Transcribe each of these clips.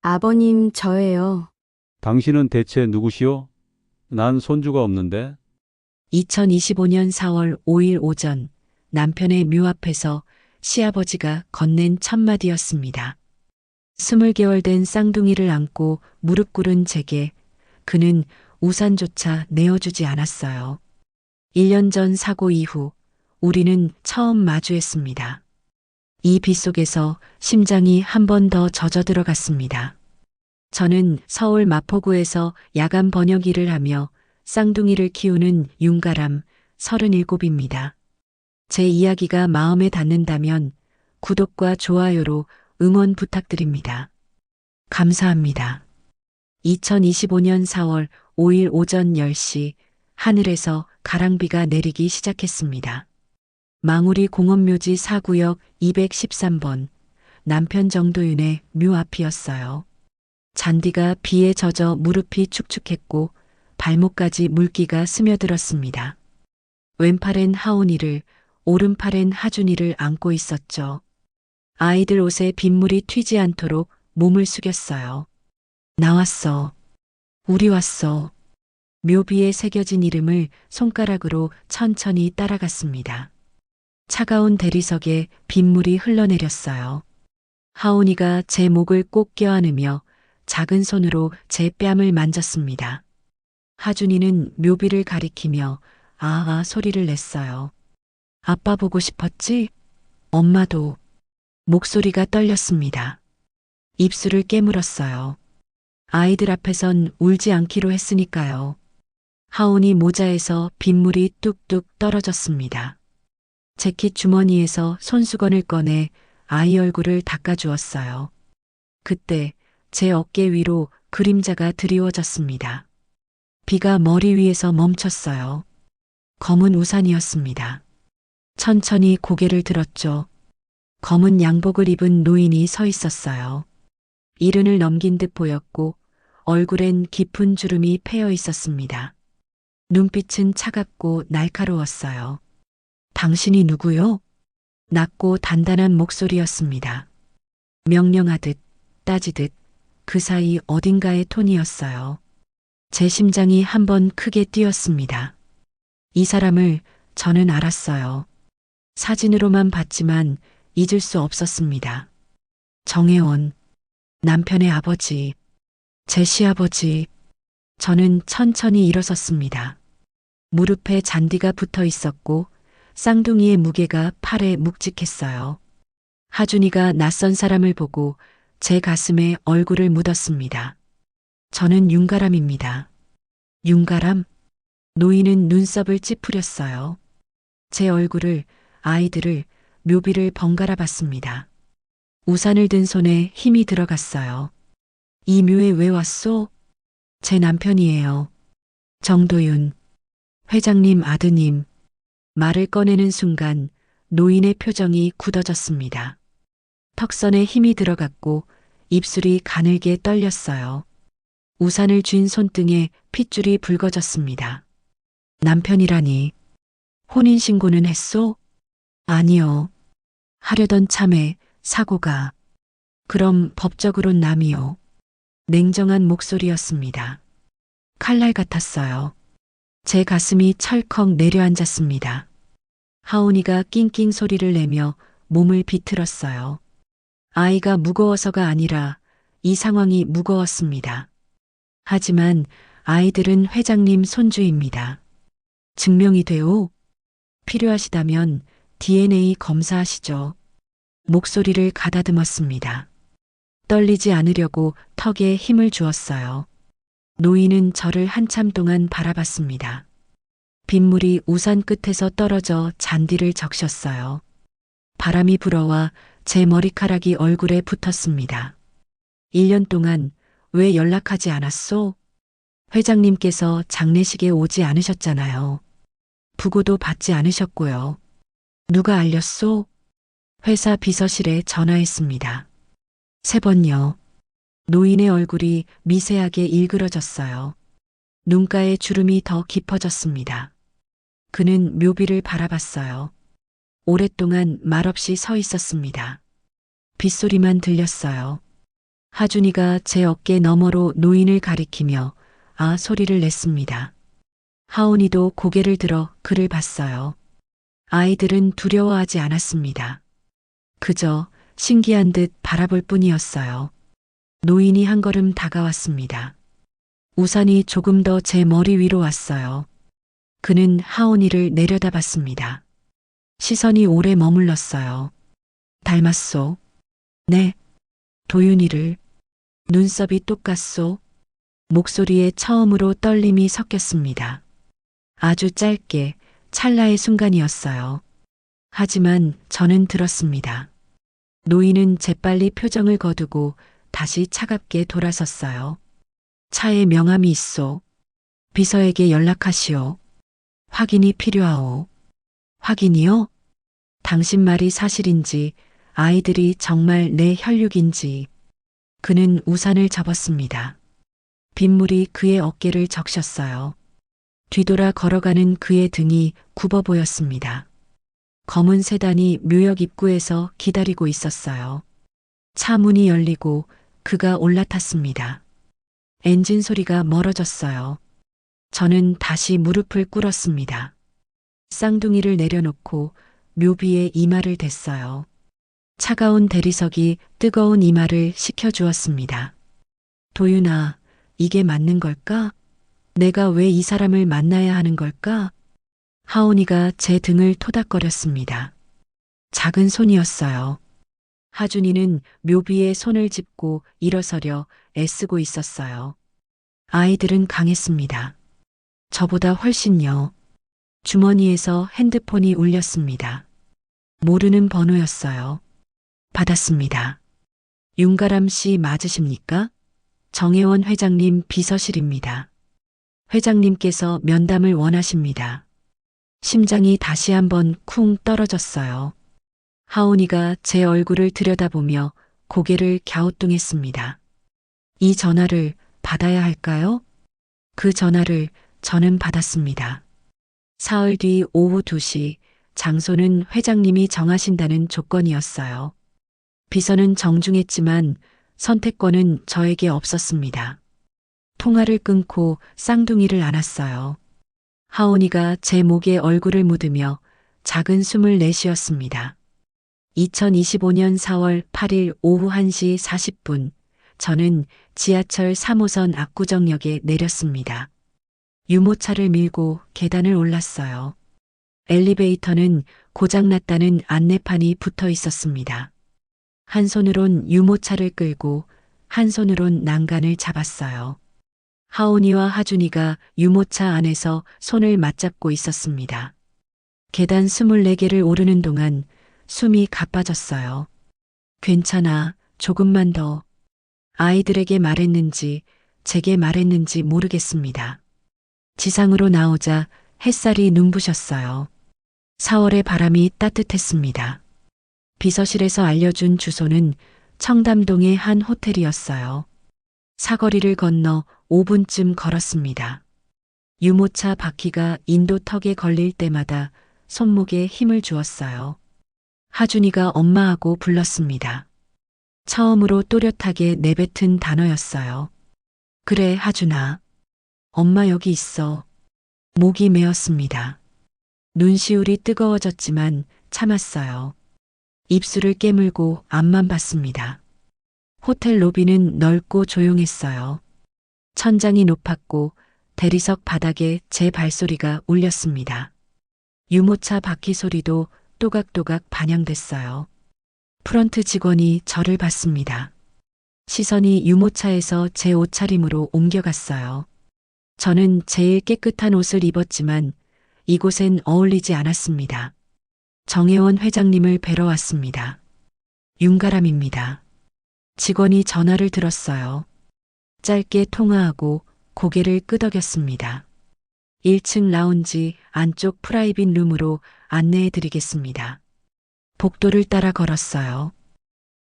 아버님, 저예요. 당신은 대체 누구시오? 난 손주가 없는데. 2025년 4월 5일 오전 남편의 묘 앞에서 시아버지가 건넨 첫마디였습니다. 20개월 된 쌍둥이를 안고 무릎 꿇은 제게 그는 우산조차 내어주지 않았어요. 1년 전 사고 이후 우리는 처음 마주했습니다. 이 빗속에서 심장이 한 번 더 젖어 들어갔습니다. 저는 서울 마포구에서 야간 번역 일을 하며 쌍둥이를 키우는 윤가람 37입니다. 제 이야기가 마음에 닿는다면 구독과 좋아요로 응원 부탁드립니다. 감사합니다. 2025년 4월 5일 오전 10시 하늘에서 가랑비가 내리기 시작했습니다. 망우리 공원묘지 4구역 213번 남편 정도윤의 묘 앞이었어요. 잔디가 비에 젖어 무릎이 축축했고 발목까지 물기가 스며들었습니다. 왼팔엔 하온이를 오른팔엔 하준이를 안고 있었죠. 아이들 옷에 빗물이 튀지 않도록 몸을 숙였어요. 나왔어. 우리 왔어. 묘비에 새겨진 이름을 손가락으로 천천히 따라갔습니다. 차가운 대리석에 빗물이 흘러내렸어요. 하온이가 제 목을 꼭 껴안으며 작은 손으로 제 뺨을 만졌습니다. 하준이는 묘비를 가리키며 아아 소리를 냈어요. 아빠 보고 싶었지? 엄마도. 목소리가 떨렸습니다. 입술을 깨물었어요. 아이들 앞에선 울지 않기로 했으니까요. 하온이 모자에서 빗물이 뚝뚝 떨어졌습니다. 재킷 주머니에서 손수건을 꺼내 아이 얼굴을 닦아주었어요. 그때 제 어깨 위로 그림자가 드리워졌습니다. 비가 머리 위에서 멈췄어요. 검은 우산이었습니다. 천천히 고개를 들었죠. 검은 양복을 입은 노인이 서 있었어요. 이른을 넘긴 듯 보였고 얼굴엔 깊은 주름이 패여 있었습니다. 눈빛은 차갑고 날카로웠어요. 당신이 누구요? 낮고 단단한 목소리였습니다. 명령하듯 따지듯 그 사이 어딘가의 톤이었어요. 제 심장이 한번 크게 뛰었습니다. 이 사람을 저는 알았어요. 사진으로만 봤지만 잊을 수 없었습니다. 정혜원, 남편의 아버지, 제 시아버지. 저는 천천히 일어섰습니다. 무릎에 잔디가 붙어 있었고 쌍둥이의 무게가 팔에 묵직했어요. 하준이가 낯선 사람을 보고 제 가슴에 얼굴을 묻었습니다. 저는 윤가람입니다. 윤가람? 노인은 눈썹을 찌푸렸어요. 제 얼굴을, 아이들을, 묘비를 번갈아 봤습니다. 우산을 든 손에 힘이 들어갔어요. 이 묘에 왜 왔소? 제 남편이에요. 정도윤. 회장님 아드님. 말을 꺼내는 순간 노인의 표정이 굳어졌습니다. 턱선에 힘이 들어갔고 입술이 가늘게 떨렸어요. 우산을 쥔 손등에 핏줄이 붉어졌습니다. 남편이라니. 혼인신고는 했소? 아니요. 하려던 참에 사고가. 그럼 법적으론 남이요. 냉정한 목소리였습니다. 칼날 같았어요. 제 가슴이 철컥 내려앉았습니다. 하온이가 낑낑 소리를 내며 몸을 비틀었어요. 아이가 무거워서가 아니라 이 상황이 무거웠습니다. 하지만 아이들은 회장님 손주입니다. 증명이 돼요? 필요하시다면 DNA 검사하시죠. 목소리를 가다듬었습니다. 떨리지 않으려고 턱에 힘을 주었어요. 노인은 저를 한참 동안 바라봤습니다. 빗물이 우산 끝에서 떨어져 잔디를 적셨어요. 바람이 불어와 제 머리카락이 얼굴에 붙었습니다. 1년 동안 왜 연락하지 않았소? 회장님께서 장례식에 오지 않으셨잖아요. 부고도 받지 않으셨고요. 누가 알렸소? 회사 비서실에 전화했습니다. 3번요. 노인의 얼굴이 미세하게 일그러졌어요. 눈가에 주름이 더 깊어졌습니다. 그는 묘비를 바라봤어요. 오랫동안 말없이 서 있었습니다. 빗소리만 들렸어요. 하준이가 제 어깨 너머로 노인을 가리키며 아 소리를 냈습니다. 하온이도 고개를 들어 그를 봤어요. 아이들은 두려워하지 않았습니다. 그저 신기한 듯 바라볼 뿐이었어요. 노인이 한 걸음 다가왔습니다. 우산이 조금 더 제 머리 위로 왔어요. 그는 하온이를 내려다봤습니다. 시선이 오래 머물렀어요. 닮았소? 네. 도윤이를. 눈썹이 똑같소? 목소리에 처음으로 떨림이 섞였습니다. 아주 짧게 찰나의 순간이었어요. 하지만 저는 들었습니다. 노인은 재빨리 표정을 거두고 다시 차갑게 돌아섰어요. 차에 명함이 있소. 비서에게 연락하시오. 확인이 필요하오. 확인이요? 당신 말이 사실인지 아이들이 정말 내 혈육인지. 그는 우산을 접었습니다. 빗물이 그의 어깨를 적셨어요. 뒤돌아 걸어가는 그의 등이 굽어 보였습니다. 검은 세단이 묘역 입구에서 기다리고 있었어요. 차 문이 열리고 그가 올라탔습니다. 엔진 소리가 멀어졌어요. 저는 다시 무릎을 꿇었습니다. 쌍둥이를 내려놓고 묘비에 이마를 댔어요. 차가운 대리석이 뜨거운 이마를 식혀주었습니다. 도윤아, 이게 맞는 걸까? 내가 왜 이 사람을 만나야 하는 걸까? 하온이가 제 등을 토닥거렸습니다. 작은 손이었어요. 하준이는 묘비에 손을 짚고 일어서려 애쓰고 있었어요. 아이들은 강했습니다. 저보다 훨씬요. 주머니에서 핸드폰이 울렸습니다. 모르는 번호였어요. 받았습니다. 윤가람 씨 맞으십니까? 정혜원 회장님 비서실입니다. 회장님께서 면담을 원하십니다. 심장이 다시 한번 쿵 떨어졌어요. 하온이가 제 얼굴을 들여다보며 고개를 갸우뚱했습니다. 이 전화를 받아야 할까요? 그 전화를 저는 받았습니다. 사흘 뒤 오후 2시, 장소는 회장님이 정하신다는 조건이었어요. 비서는 정중했지만 선택권은 저에게 없었습니다. 통화를 끊고 쌍둥이를 안았어요. 하온이가 제 목에 얼굴을 묻으며 작은 숨을 내쉬었습니다. 2025년 4월 8일 오후 1시 40분, 저는 지하철 3호선 압구정역에 내렸습니다. 유모차를 밀고 계단을 올랐어요. 엘리베이터는 고장났다는 안내판이 붙어 있었습니다. 한 손으론 유모차를 끌고 한 손으론 난간을 잡았어요. 하온이와 하준이가 유모차 안에서 손을 맞잡고 있었습니다. 계단 24개를 오르는 동안 숨이 가빠졌어요. 괜찮아, 조금만 더. 아이들에게 말했는지 제게 말했는지 모르겠습니다. 지상으로 나오자 햇살이 눈부셨어요. 4월의 바람이 따뜻했습니다. 비서실에서 알려준 주소는 청담동의 한 호텔이었어요. 사거리를 건너 5분쯤 걸었습니다. 유모차 바퀴가 인도턱에 걸릴 때마다 손목에 힘을 주었어요. 하준이가 엄마하고 불렀습니다. 처음으로 또렷하게 내뱉은 단어였어요. 그래, 하준아. 엄마 여기 있어. 목이 메었습니다. 눈시울이 뜨거워졌지만 참았어요. 입술을 깨물고 앞만 봤습니다. 호텔 로비는 넓고 조용했어요. 천장이 높았고 대리석 바닥에 제 발소리가 울렸습니다. 유모차 바퀴 소리도 또각또각 반영됐어요. 프런트 직원이 저를 봤습니다. 시선이 유모차에서 제 옷차림으로 옮겨갔어요. 저는 제일 깨끗한 옷을 입었지만 이곳엔 어울리지 않았습니다. 정혜원 회장님을 뵈러 왔습니다. 윤가람입니다. 직원이 전화를 들었어요. 짧게 통화하고 고개를 끄덕였습니다. 1층 라운지 안쪽 프라이빗 룸으로 안내해 드리겠습니다. 복도를 따라 걸었어요.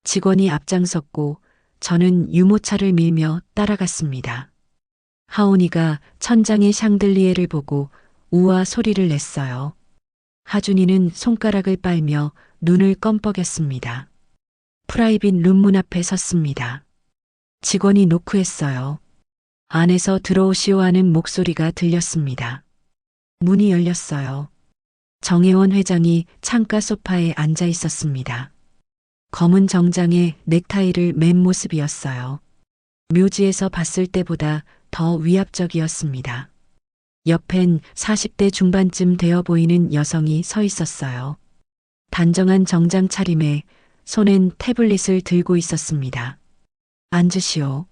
직원이 앞장섰고 저는 유모차를 밀며 따라갔습니다. 하온이가 천장의 샹들리에를 보고 우아 소리를 냈어요. 하준이는 손가락을 빨며 눈을 껌뻑였습니다. 프라이빗 룸 문 앞에 섰습니다. 직원이 노크했어요. 안에서 들어오시오 하는 목소리가 들렸습니다. 문이 열렸어요. 정혜원 회장이 창가 소파에 앉아 있었습니다. 검은 정장에 넥타이를 맨 모습이었어요. 묘지에서 봤을 때보다 더 위압적이었습니다. 옆엔 40대 중반쯤 되어 보이는 여성이 서 있었어요. 단정한 정장 차림에 손엔 태블릿을 들고 있었습니다. 앉으시오.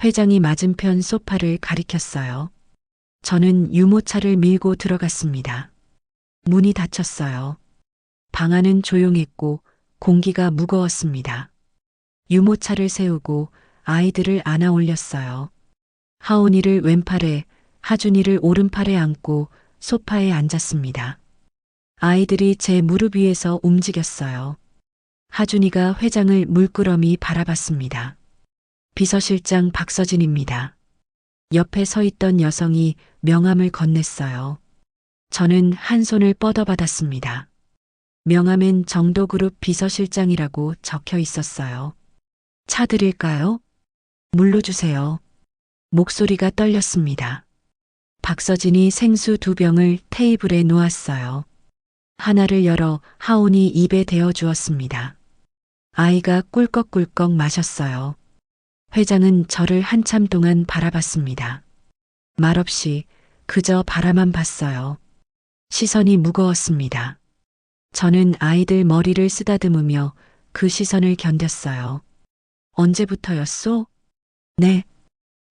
회장이 맞은편 소파를 가리켰어요. 저는 유모차를 밀고 들어갔습니다. 문이 닫혔어요. 방 안은 조용했고 공기가 무거웠습니다. 유모차를 세우고 아이들을 안아 올렸어요. 하온이를 왼팔에, 하준이를 오른팔에 안고 소파에 앉았습니다. 아이들이 제 무릎 위에서 움직였어요. 하준이가 회장을 물끄러미 바라봤습니다. 비서실장 박서진입니다. 옆에 서 있던 여성이 명함을 건넸어요. 저는 한 손을 뻗어받았습니다. 명함엔 정도그룹 비서실장이라고 적혀 있었어요. 차 드릴까요? 물로 주세요. 목소리가 떨렸습니다. 박서진이 생수 2병을 테이블에 놓았어요. 하나를 열어 하온이 입에 대어 주었습니다. 아이가 꿀꺽꿀꺽 마셨어요. 회장은 저를 한참 동안 바라봤습니다. 말없이 그저 바라만 봤어요. 시선이 무거웠습니다. 저는 아이들 머리를 쓰다듬으며 그 시선을 견뎠어요. 언제부터였소? 네.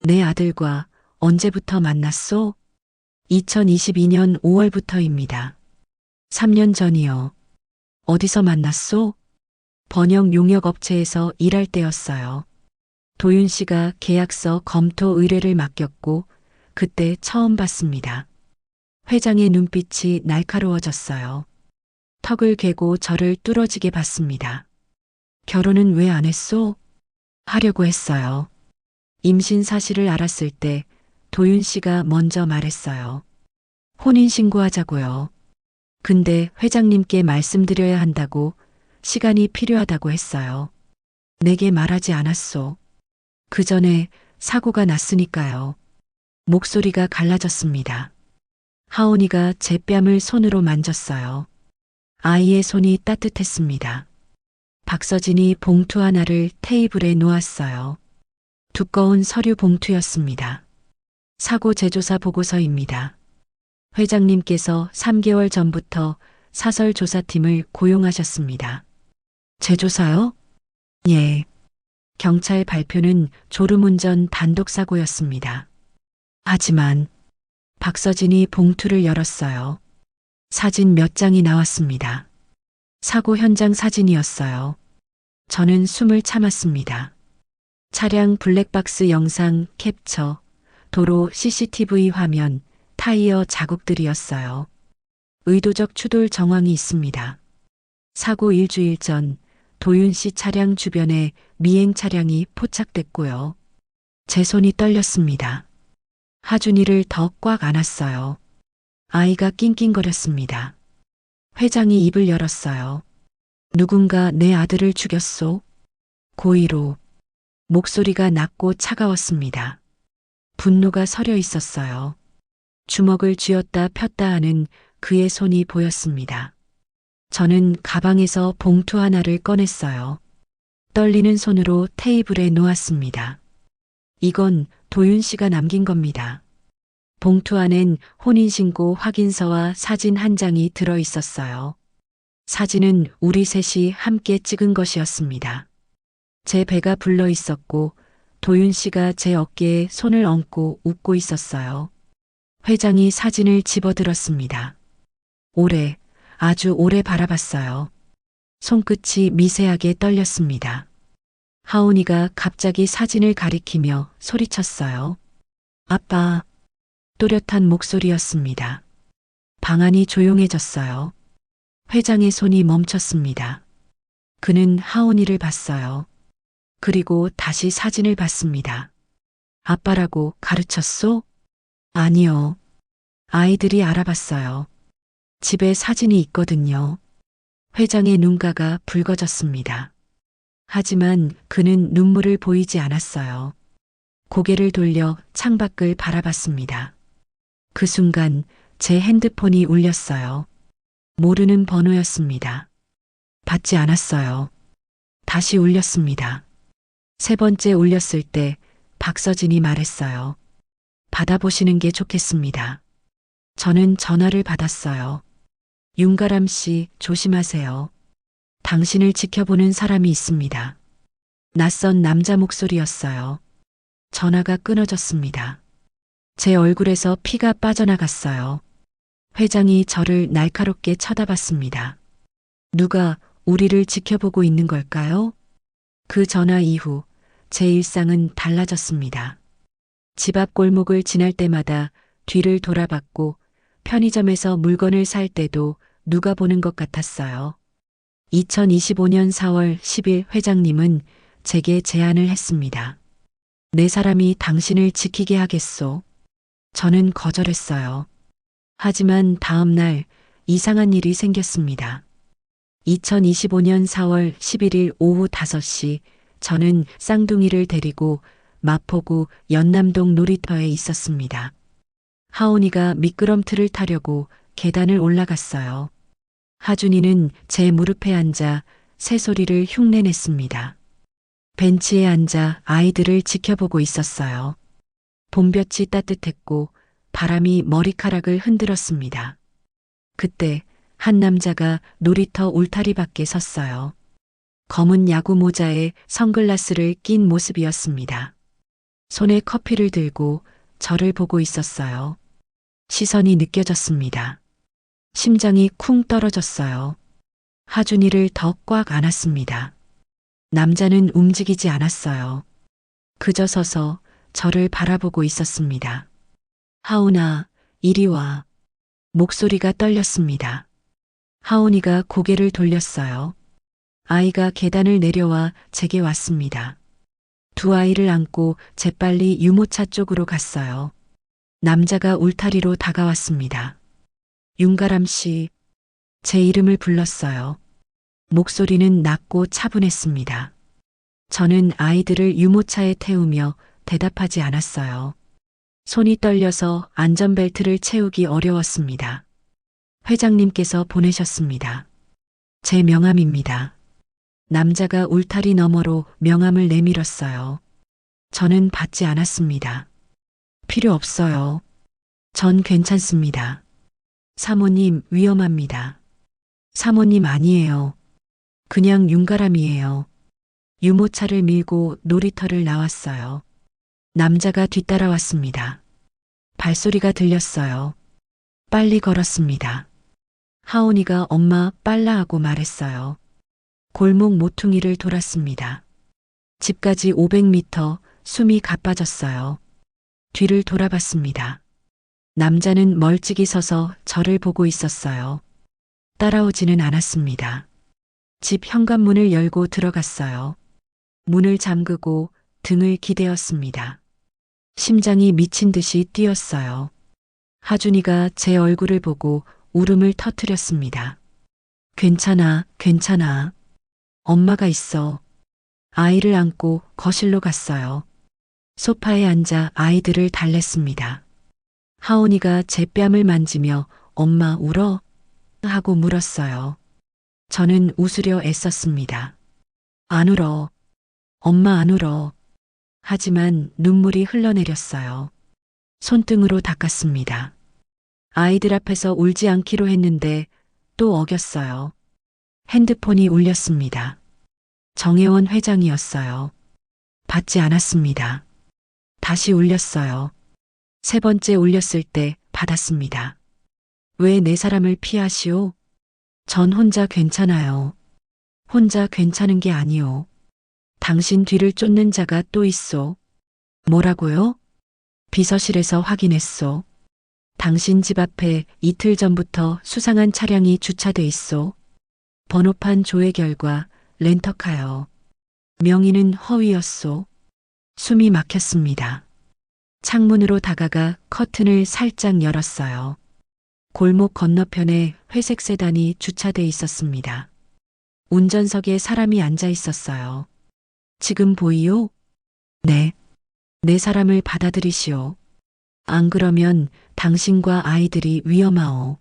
내 아들과 언제부터 만났소? 2022년 5월부터입니다. 3년 전이요. 어디서 만났소? 번역 용역 업체에서 일할 때였어요. 도윤 씨가 계약서 검토 의뢰를 맡겼고 그때 처음 봤습니다. 회장의 눈빛이 날카로워졌어요. 턱을 개고 저를 뚫어지게 봤습니다. 결혼은 왜 안 했소? 하려고 했어요. 임신 사실을 알았을 때 도윤 씨가 먼저 말했어요. 혼인신고하자고요. 근데 회장님께 말씀드려야 한다고 시간이 필요하다고 했어요. 내게 말하지 않았소. 그 전에 사고가 났으니까요. 목소리가 갈라졌습니다. 하온이가 제 뺨을 손으로 만졌어요. 아이의 손이 따뜻했습니다. 박서진이 봉투 하나를 테이블에 놓았어요. 두꺼운 서류 봉투였습니다. 사고 재조사 보고서입니다. 회장님께서 3개월 전부터 사설 조사팀을 고용하셨습니다. 재조사요? 예. 경찰 발표는 졸음운전 단독 사고였습니다. 하지만 박서진이 봉투를 열었어요. 사진 몇 장이 나왔습니다. 사고 현장 사진이었어요. 저는 숨을 참았습니다. 차량 블랙박스 영상 캡처, 도로 CCTV 화면, 타이어 자국들이었어요. 의도적 추돌 정황이 있습니다. 사고 일주일 전 도윤 씨 차량 주변에 미행 차량이 포착됐고요. 제 손이 떨렸습니다. 하준이를 더 꽉 안았어요. 아이가 낑낑거렸습니다. 회장이 입을 열었어요. 누군가 내 아들을 죽였소? 고의로. 목소리가 낮고 차가웠습니다. 분노가 서려 있었어요. 주먹을 쥐었다 폈다 하는 그의 손이 보였습니다. 저는 가방에서 봉투 하나를 꺼냈어요. 떨리는 손으로 테이블에 놓았습니다. 이건 도윤 씨가 남긴 겁니다. 봉투 안엔 혼인신고 확인서와 사진 한 장이 들어 있었어요. 사진은 우리 셋이 함께 찍은 것이었습니다. 제 배가 불러 있었고 도윤 씨가 제 어깨에 손을 얹고 웃고 있었어요. 회장이 사진을 집어들었습니다. 오래, 아주 오래 바라봤어요. 손끝이 미세하게 떨렸습니다. 하온이가 갑자기 사진을 가리키며 소리쳤어요. 아빠. 또렷한 목소리였습니다. 방안이 조용해졌어요. 회장의 손이 멈췄습니다. 그는 하온이를 봤어요. 그리고 다시 사진을 봤습니다. 아빠라고 가르쳤소? 아니요. 아이들이 알아봤어요. 집에 사진이 있거든요. 회장의 눈가가 붉어졌습니다. 하지만 그는 눈물을 보이지 않았어요. 고개를 돌려 창밖을 바라봤습니다. 그 순간 제 핸드폰이 울렸어요. 모르는 번호였습니다. 받지 않았어요. 다시 울렸습니다. 세 번째 울렸을 때 박서진이 말했어요. 받아보시는 게 좋겠습니다. 저는 전화를 받았어요. 윤가람 씨, 조심하세요. 당신을 지켜보는 사람이 있습니다. 낯선 남자 목소리였어요. 전화가 끊어졌습니다. 제 얼굴에서 피가 빠져나갔어요. 회장이 저를 날카롭게 쳐다봤습니다. 누가 우리를 지켜보고 있는 걸까요? 그 전화 이후 제 일상은 달라졌습니다. 집 앞 골목을 지날 때마다 뒤를 돌아봤고 편의점에서 물건을 살 때도 누가 보는 것 같았어요. 2025년 4월 10일 회장님은 제게 제안을 했습니다. 내 사람이 당신을 지키게 하겠소. 저는 거절했어요. 하지만 다음 날 이상한 일이 생겼습니다. 2025년 4월 11일 오후 5시 저는 쌍둥이를 데리고 마포구 연남동 놀이터에 있었습니다. 하온이가 미끄럼틀을 타려고 계단을 올라갔어요. 하준이는 제 무릎에 앉아 새소리를 흉내냈습니다. 벤치에 앉아 아이들을 지켜보고 있었어요. 봄볕이 따뜻했고 바람이 머리카락을 흔들었습니다. 그때 한 남자가 놀이터 울타리 밖에 섰어요. 검은 야구 모자에 선글라스를 낀 모습이었습니다. 손에 커피를 들고 저를 보고 있었어요. 시선이 느껴졌습니다. 심장이 쿵 떨어졌어요. 하준이를 더 꽉 안았습니다. 남자는 움직이지 않았어요. 그저 서서 저를 바라보고 있었습니다. 하온아, 이리 와. 목소리가 떨렸습니다. 하온이가 고개를 돌렸어요. 아이가 계단을 내려와 제게 왔습니다. 두 아이를 안고 재빨리 유모차 쪽으로 갔어요. 남자가 울타리로 다가왔습니다. 윤가람 씨, 제 이름을 불렀어요. 목소리는 낮고 차분했습니다. 저는 아이들을 유모차에 태우며 대답하지 않았어요. 손이 떨려서 안전벨트를 채우기 어려웠습니다. 회장님께서 보내셨습니다. 제 명함입니다. 남자가 울타리 너머로 명함을 내밀었어요. 저는 받지 않았습니다. 필요 없어요. 전 괜찮습니다. 사모님 위험합니다. 사모님 아니에요. 그냥 윤가람이에요. 유모차를 밀고 놀이터를 나왔어요. 남자가 뒤따라왔습니다. 발소리가 들렸어요. 빨리 걸었습니다. 하온이가 엄마 빨라 하고 말했어요. 골목 모퉁이를 돌았습니다. 집까지 500m, 숨이 가빠졌어요. 뒤를 돌아봤습니다. 남자는 멀찍이 서서 저를 보고 있었어요. 따라오지는 않았습니다. 집 현관문을 열고 들어갔어요. 문을 잠그고 등을 기대었습니다. 심장이 미친 듯이 뛰었어요. 하준이가 제 얼굴을 보고 울음을 터뜨렸습니다. 괜찮아, 괜찮아. 엄마가 있어. 아이를 안고 거실로 갔어요. 소파에 앉아 아이들을 달랬습니다. 하온이가 제 뺨을 만지며 엄마 울어? 하고 물었어요. 저는 웃으려 애썼습니다. 안 울어. 엄마 안 울어. 하지만 눈물이 흘러내렸어요. 손등으로 닦았습니다. 아이들 앞에서 울지 않기로 했는데 또 어겼어요. 핸드폰이 울렸습니다. 정혜원 회장이었어요. 받지 않았습니다. 다시 울렸어요. 세 번째 울렸을 때 받았습니다. 왜 내 사람을 피하시오? 전 혼자 괜찮아요. 혼자 괜찮은 게 아니오. 당신 뒤를 쫓는 자가 또 있소. 뭐라고요? 비서실에서 확인했소. 당신 집 앞에 이틀 전부터 수상한 차량이 주차돼 있소. 번호판 조회 결과 렌터카요. 명의는 허위였소. 숨이 막혔습니다. 창문으로 다가가 커튼을 살짝 열었어요. 골목 건너편에 회색 세단이 주차돼 있었습니다. 운전석에 사람이 앉아 있었어요. 지금 보이요? 네. 내 사람을 받아들이시오. 안 그러면 당신과 아이들이 위험하오.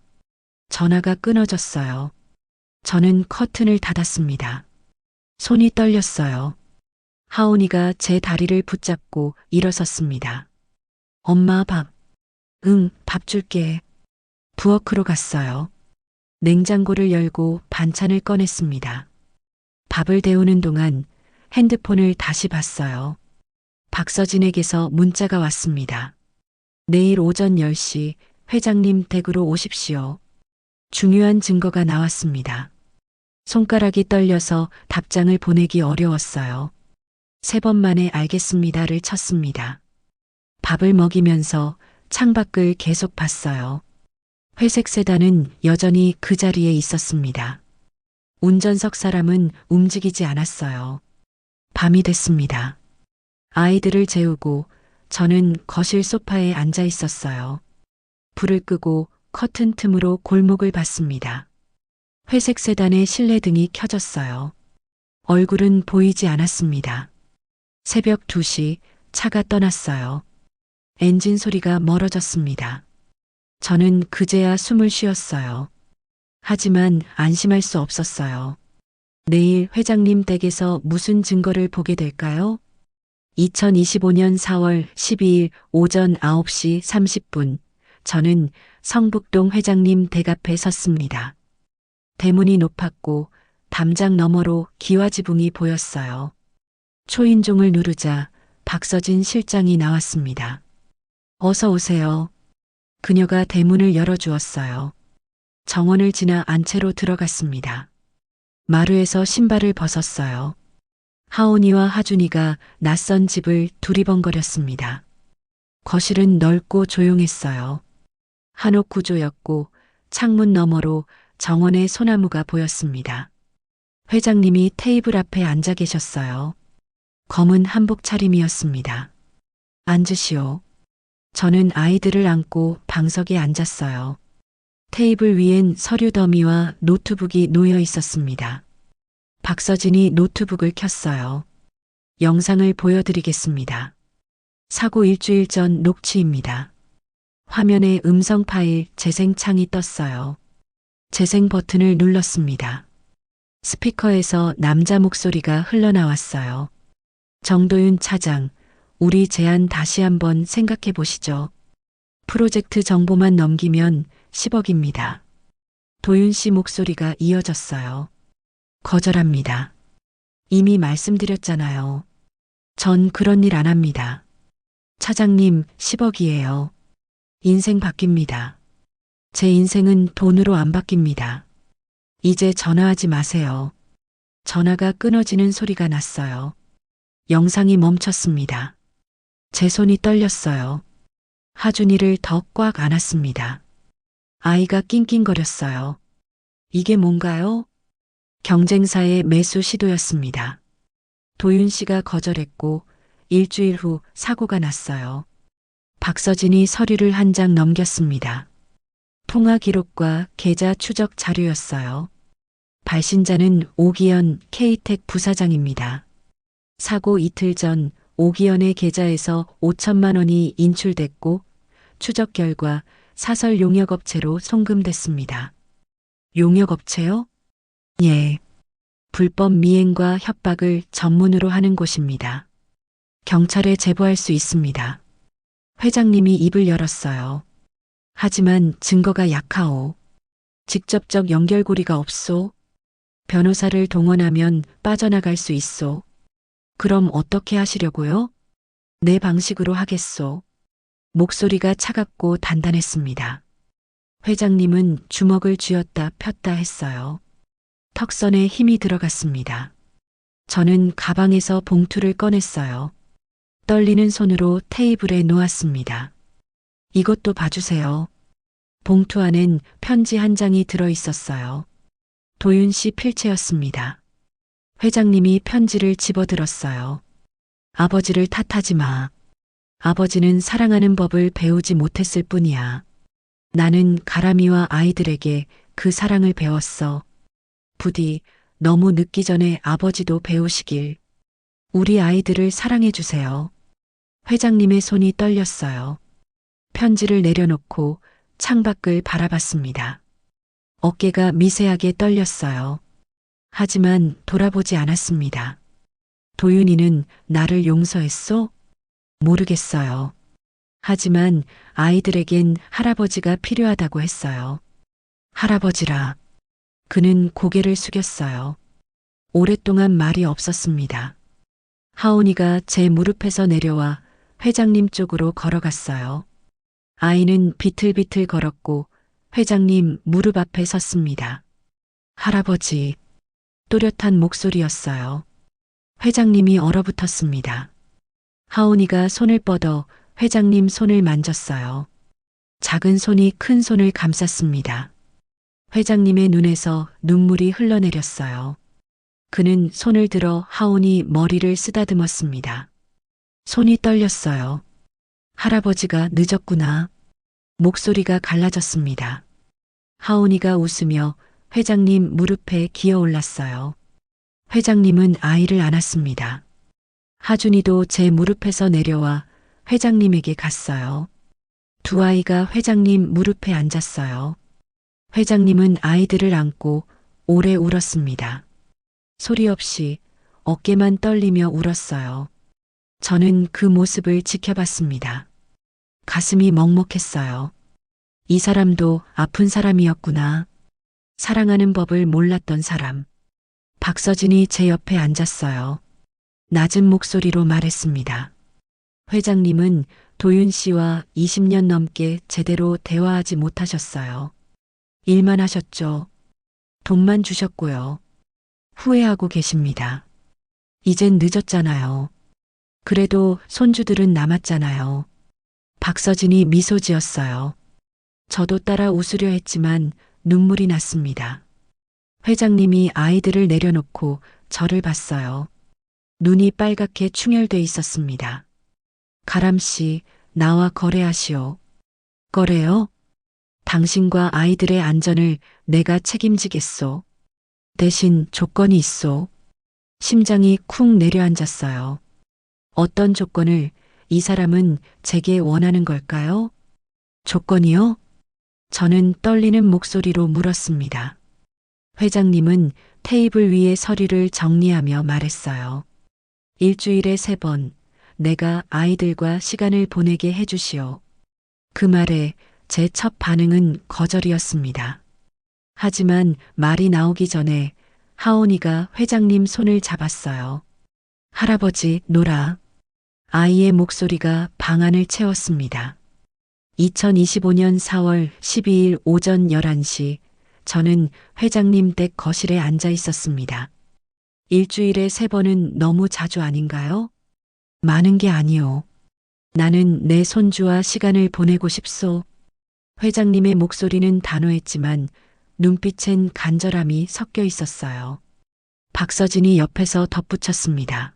전화가 끊어졌어요. 저는 커튼을 닫았습니다. 손이 떨렸어요. 하온이가 제 다리를 붙잡고 일어섰습니다. 엄마 밥. 응, 밥 줄게. 부엌으로 갔어요. 냉장고를 열고 반찬을 꺼냈습니다. 밥을 데우는 동안 핸드폰을 다시 봤어요. 박서진에게서 문자가 왔습니다. 내일 오전 10시 회장님 댁으로 오십시오. 중요한 증거가 나왔습니다. 손가락이 떨려서 답장을 보내기 어려웠어요. 3번 만에 알겠습니다를 쳤습니다. 밥을 먹이면서 창밖을 계속 봤어요. 회색 세단은 여전히 그 자리에 있었습니다. 운전석 사람은 움직이지 않았어요. 밤이 됐습니다. 아이들을 재우고 저는 거실 소파에 앉아 있었어요. 불을 끄고 커튼 틈으로 골목을 봤습니다. 회색 세단의 실내등이 켜졌어요. 얼굴은 보이지 않았습니다. 새벽 2시 차가 떠났어요. 엔진 소리가 멀어졌습니다. 저는 그제야 숨을 쉬었어요. 하지만 안심할 수 없었어요. 내일 회장님 댁에서 무슨 증거를 보게 될까요? 2025년 4월 12일 오전 9시 30분, 저는 성북동 회장님 댁 앞에 섰습니다. 대문이 높았고 담장 너머로 기와지붕이 보였어요. 초인종을 누르자 박서진 실장이 나왔습니다. 어서 오세요. 그녀가 대문을 열어주었어요. 정원을 지나 안채로 들어갔습니다. 마루에서 신발을 벗었어요. 하온이와 하준이가 낯선 집을 두리번거렸습니다. 거실은 넓고 조용했어요. 한옥 구조였고 창문 너머로 정원의 소나무가 보였습니다. 회장님이 테이블 앞에 앉아 계셨어요. 검은 한복 차림이었습니다. 앉으시오. 저는 아이들을 안고 방석에 앉았어요. 테이블 위엔 서류 더미와 노트북이 놓여 있었습니다. 박서진이 노트북을 켰어요. 영상을 보여드리겠습니다. 사고 일주일 전 녹취입니다. 화면에 음성 파일 재생창이 떴어요. 재생 버튼을 눌렀습니다. 스피커에서 남자 목소리가 흘러나왔어요. 정도윤 차장, 우리 제안 다시 한번 생각해 보시죠. 프로젝트 정보만 넘기면 10억입니다. 도윤 씨 목소리가 이어졌어요. 거절합니다. 이미 말씀드렸잖아요. 전 그런 일 안 합니다. 차장님, 10억이에요. 인생 바뀝니다. 제 인생은 돈으로 안 바뀝니다. 이제 전화하지 마세요. 전화가 끊어지는 소리가 났어요. 영상이 멈췄습니다. 제 손이 떨렸어요. 하준이를 더 꽉 안았습니다. 아이가 낑낑거렸어요. 이게 뭔가요? 경쟁사의 매수 시도였습니다. 도윤 씨가 거절했고 일주일 후 사고가 났어요. 박서진이 서류를 한 장 넘겼습니다. 통화 기록과 계좌 추적 자료였어요. 발신자는 오기현 K텍 부사장입니다. 사고 이틀 전 오기현의 계좌에서 5천만 원이 인출됐고 추적 결과 사설 용역업체로 송금됐습니다. 용역업체요? 예. 불법 미행과 협박을 전문으로 하는 곳입니다. 경찰에 제보할 수 있습니다. 회장님이 입을 열었어요. 하지만 증거가 약하오. 직접적 연결고리가 없소. 변호사를 동원하면 빠져나갈 수 있소. 그럼 어떻게 하시려고요? 내 방식으로 하겠소. 목소리가 차갑고 단단했습니다. 회장님은 주먹을 쥐었다 폈다 했어요. 턱선에 힘이 들어갔습니다. 저는 가방에서 봉투를 꺼냈어요. 떨리는 손으로 테이블에 놓았습니다. 이것도 봐주세요. 봉투 안엔 편지 한 장이 들어 있었어요. 도윤 씨 필체였습니다. 회장님이 편지를 집어들었어요. 아버지를 탓하지 마. 아버지는 사랑하는 법을 배우지 못했을 뿐이야. 나는 가람이와 아이들에게 그 사랑을 배웠어. 부디 너무 늦기 전에 아버지도 배우시길. 우리 아이들을 사랑해 주세요. 회장님의 손이 떨렸어요. 편지를 내려놓고 창밖을 바라봤습니다. 어깨가 미세하게 떨렸어요. 하지만 돌아보지 않았습니다. 도윤이는 나를 용서했소? 모르겠어요. 하지만 아이들에겐 할아버지가 필요하다고 했어요. 할아버지라. 그는 고개를 숙였어요. 오랫동안 말이 없었습니다. 하온이가 제 무릎에서 내려와 회장님 쪽으로 걸어갔어요. 아이는 비틀비틀 걸었고 회장님 무릎 앞에 섰습니다. 할아버지, 또렷한 목소리였어요. 회장님이 얼어붙었습니다. 하온이가 손을 뻗어 회장님 손을 만졌어요. 작은 손이 큰 손을 감쌌습니다. 회장님의 눈에서 눈물이 흘러내렸어요. 그는 손을 들어 하온이 머리를 쓰다듬었습니다. 손이 떨렸어요. 할아버지가 늦었구나. 목소리가 갈라졌습니다. 하온이가 웃으며 회장님 무릎에 기어 올랐어요. 회장님은 아이를 안았습니다. 하준이도 제 무릎에서 내려와 회장님에게 갔어요. 두 아이가 회장님 무릎에 앉았어요. 회장님은 아이들을 안고 오래 울었습니다. 소리 없이 어깨만 떨리며 울었어요. 저는 그 모습을 지켜봤습니다. 가슴이 먹먹했어요. 이 사람도 아픈 사람이었구나. 사랑하는 법을 몰랐던 사람. 박서진이 제 옆에 앉았어요. 낮은 목소리로 말했습니다. 회장님은 도윤 씨와 20년 넘게 제대로 대화하지 못하셨어요. 일만 하셨죠. 돈만 주셨고요. 후회하고 계십니다. 이젠 늦었잖아요. 그래도 손주들은 남았잖아요. 박서진이 미소 지었어요. 저도 따라 웃으려 했지만 눈물이 났습니다. 회장님이 아이들을 내려놓고 저를 봤어요. 눈이 빨갛게 충혈돼 있었습니다. 가람 씨, 나와 거래하시오. 거래요? 당신과 아이들의 안전을 내가 책임지겠소. 대신 조건이 있소. 심장이 쿵 내려앉았어요. 어떤 조건을 이 사람은 제게 원하는 걸까요? 조건이요? 저는 떨리는 목소리로 물었습니다. 회장님은 테이블 위에 서류를 정리하며 말했어요. 일주일에 3번, 내가 아이들과 시간을 보내게 해주시오. 그 말에 제 첫 반응은 거절이었습니다. 하지만 말이 나오기 전에 하온이가 회장님 손을 잡았어요. 할아버지, 놀아. 아이의 목소리가 방안을 채웠습니다. 2025년 4월 12일 오전 11시, 저는 회장님 댁 거실에 앉아 있었습니다. 일주일에 3번은 너무 자주 아닌가요? 많은 게 아니오. 나는 내 손주와 시간을 보내고 싶소. 회장님의 목소리는 단호했지만 눈빛엔 간절함이 섞여 있었어요. 박서진이 옆에서 덧붙였습니다.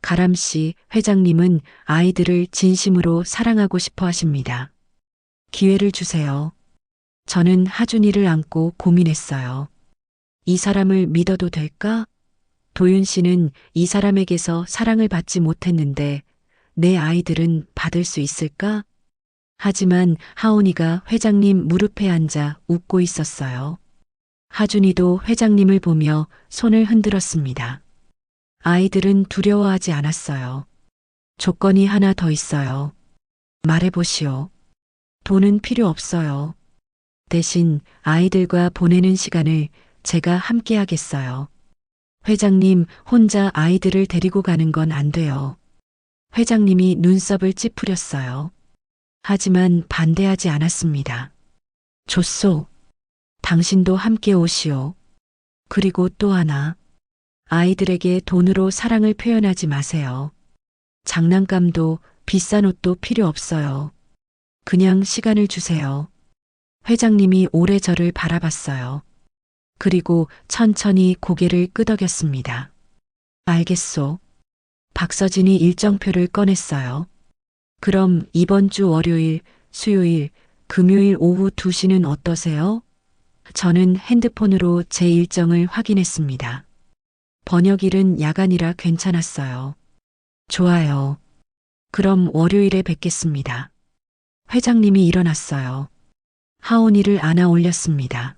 가람 씨, 회장님은 아이들을 진심으로 사랑하고 싶어 하십니다. 기회를 주세요. 저는 하준이를 안고 고민했어요. 이 사람을 믿어도 될까? 도윤 씨는 이 사람에게서 사랑을 받지 못했는데 내 아이들은 받을 수 있을까? 하지만 하온이가 회장님 무릎에 앉아 웃고 있었어요. 하준이도 회장님을 보며 손을 흔들었습니다. 아이들은 두려워하지 않았어요. 조건이 하나 더 있어요. 말해보시오. 돈은 필요 없어요. 대신 아이들과 보내는 시간을 제가 함께 하겠어요. 회장님 혼자 아이들을 데리고 가는 건 안 돼요. 회장님이 눈썹을 찌푸렸어요. 하지만 반대하지 않았습니다. 좋소. 당신도 함께 오시오. 그리고 또 하나. 아이들에게 돈으로 사랑을 표현하지 마세요. 장난감도 비싼 옷도 필요 없어요. 그냥 시간을 주세요. 회장님이 오래 저를 바라봤어요. 그리고 천천히 고개를 끄덕였습니다. 알겠소. 박서진이 일정표를 꺼냈어요. 그럼 이번 주 월요일, 수요일, 금요일 오후 2시는 어떠세요? 저는 핸드폰으로 제 일정을 확인했습니다. 번역일은 야간이라 괜찮았어요. 좋아요. 그럼 월요일에 뵙겠습니다. 회장님이 일어났어요. 하온이를 안아 올렸습니다.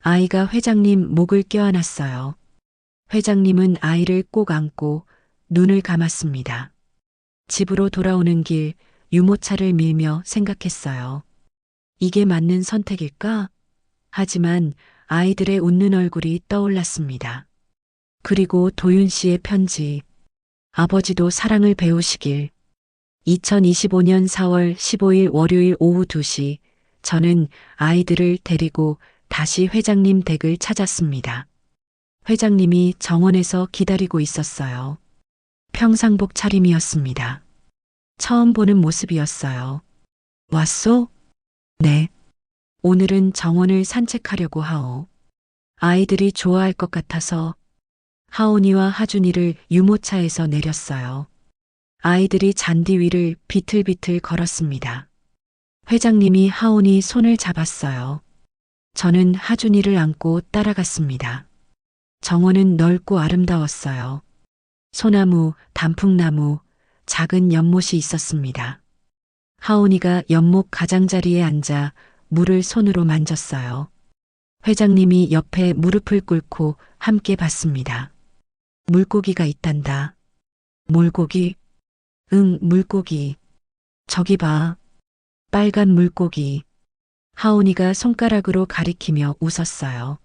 아이가 회장님 목을 껴안았어요. 회장님은 아이를 꼭 안고 눈을 감았습니다. 집으로 돌아오는 길 유모차를 밀며 생각했어요. 이게 맞는 선택일까? 하지만 아이들의 웃는 얼굴이 떠올랐습니다. 그리고 도윤 씨의 편지. 아버지도 사랑을 배우시길. 2025년 4월 15일 월요일 오후 2시 저는 아이들을 데리고 다시 회장님 댁을 찾았습니다. 회장님이 정원에서 기다리고 있었어요. 평상복 차림이었습니다. 처음 보는 모습이었어요. 왔소? 네. 오늘은 정원을 산책하려고 하오. 아이들이 좋아할 것 같아서. 하온이와 하준이를 유모차에서 내렸어요. 아이들이 잔디 위를 비틀비틀 걸었습니다. 회장님이 하온이 손을 잡았어요. 저는 하준이를 안고 따라갔습니다. 정원은 넓고 아름다웠어요. 소나무, 단풍나무, 작은 연못이 있었습니다. 하온이가 연못 가장자리에 앉아 물을 손으로 만졌어요. 회장님이 옆에 무릎을 꿇고 함께 봤습니다. 물고기가 있단다. 물고기? 응, 물고기. 저기 봐. 빨간 물고기. 하온이가 손가락으로 가리키며 웃었어요.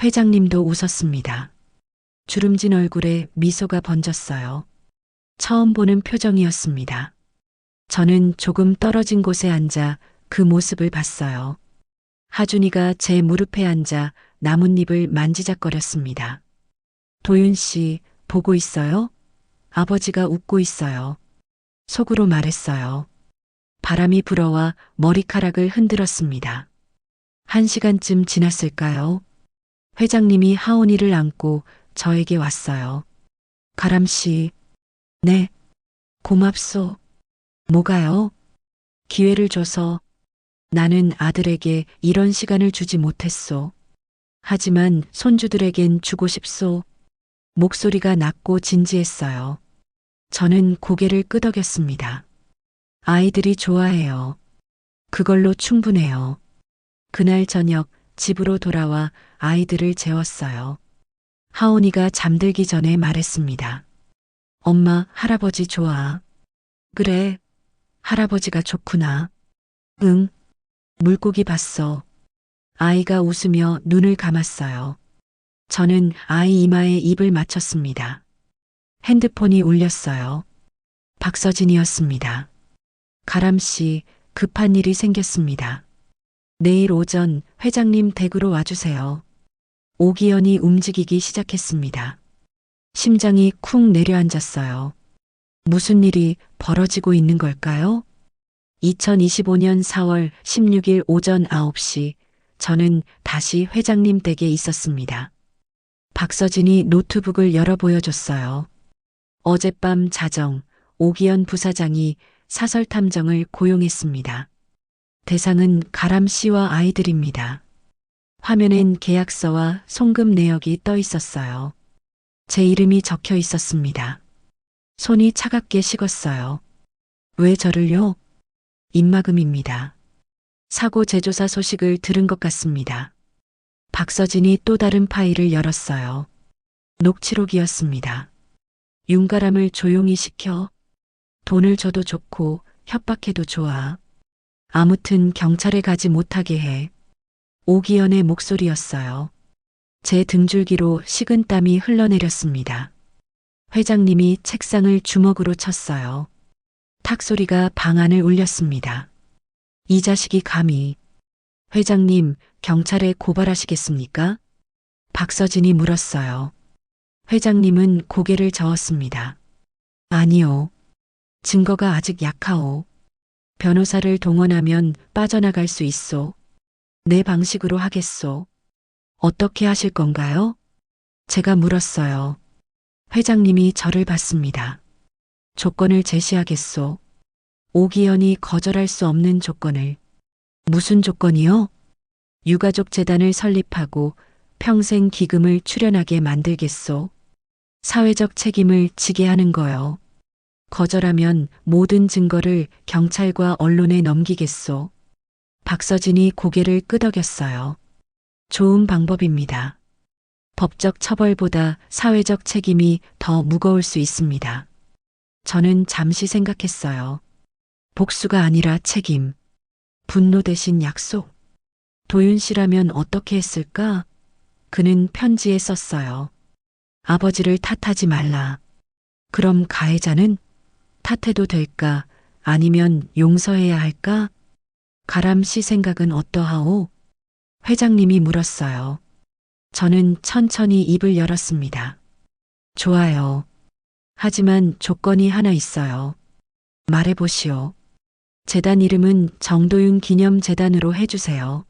회장님도 웃었습니다. 주름진 얼굴에 미소가 번졌어요. 처음 보는 표정이었습니다. 저는 조금 떨어진 곳에 앉아 그 모습을 봤어요. 하준이가 제 무릎에 앉아 나뭇잎을 만지작거렸습니다. 도윤 씨, 보고 있어요? 아버지가 웃고 있어요. 속으로 말했어요. 바람이 불어와 머리카락을 흔들었습니다. 1시간쯤 지났을까요? 회장님이 하온이를 안고 저에게 왔어요. 가람 씨. 네. 고맙소. 뭐가요? 기회를 줘서. 나는 아들에게 이런 시간을 주지 못했소. 하지만 손주들에겐 주고 싶소. 목소리가 낮고 진지했어요. 저는 고개를 끄덕였습니다. 아이들이 좋아해요. 그걸로 충분해요. 그날 저녁 집으로 돌아와 아이들을 재웠어요. 하온이가 잠들기 전에 말했습니다. 엄마, 할아버지 좋아. 그래, 할아버지가 좋구나. 응, 물고기 봤어. 아이가 웃으며 눈을 감았어요. 저는 아이 이마에 입을 맞췄습니다. 핸드폰이 울렸어요. 박서진이었습니다. 가람 씨, 급한 일이 생겼습니다. 내일 오전 회장님 댁으로 와주세요. 오기현이 움직이기 시작했습니다. 심장이 쿵 내려앉았어요. 무슨 일이 벌어지고 있는 걸까요? 2025년 4월 16일 오전 9시 저는 다시 회장님 댁에 있었습니다. 박서진이 노트북을 열어 보여줬어요. 어젯밤 자정 오기현 부사장이 사설 탐정을 고용했습니다. 대상은 가람 씨와 아이들입니다. 화면엔 계약서와 송금 내역이 떠 있었어요. 제 이름이 적혀 있었습니다. 손이 차갑게 식었어요. 왜 저를요? 입막음입니다. 사고 재조사 소식을 들은 것 같습니다. 박서진이 또 다른 파일을 열었어요. 녹취록이었습니다. 윤가람을 조용히 시켜. 돈을 줘도 좋고 협박해도 좋아. 아무튼 경찰에 가지 못하게 해. 오기현의 목소리였어요. 제 등줄기로 식은땀이 흘러내렸습니다. 회장님이 책상을 주먹으로 쳤어요. 탁 소리가 방 안을 울렸습니다. 이 자식이 감히. 회장님, 경찰에 고발하시겠습니까? 박서진이 물었어요. 회장님은 고개를 저었습니다. 아니요. 증거가 아직 약하오. 변호사를 동원하면 빠져나갈 수 있소. 내 방식으로 하겠소. 어떻게 하실 건가요? 제가 물었어요. 회장님이 저를 봤습니다. 조건을 제시하겠소. 오기현이 거절할 수 없는 조건을. 무슨 조건이요? 유가족 재단을 설립하고 평생 기금을 출연하게 만들겠소. 사회적 책임을 지게 하는 거요. 거절하면 모든 증거를 경찰과 언론에 넘기겠소. 박서진이 고개를 끄덕였어요. 좋은 방법입니다. 법적 처벌보다 사회적 책임이 더 무거울 수 있습니다. 저는 잠시 생각했어요. 복수가 아니라 책임. 분노 대신 약속. 도윤 씨라면 어떻게 했을까? 그는 편지에 썼어요. 아버지를 탓하지 말라. 그럼 가해자는 탓해도 될까? 아니면 용서해야 할까? 가람 씨 생각은 어떠하오? 회장님이 물었어요. 저는 천천히 입을 열었습니다. 좋아요. 하지만 조건이 하나 있어요. 말해보시오. 재단 이름은 정도윤 기념재단으로 해주세요.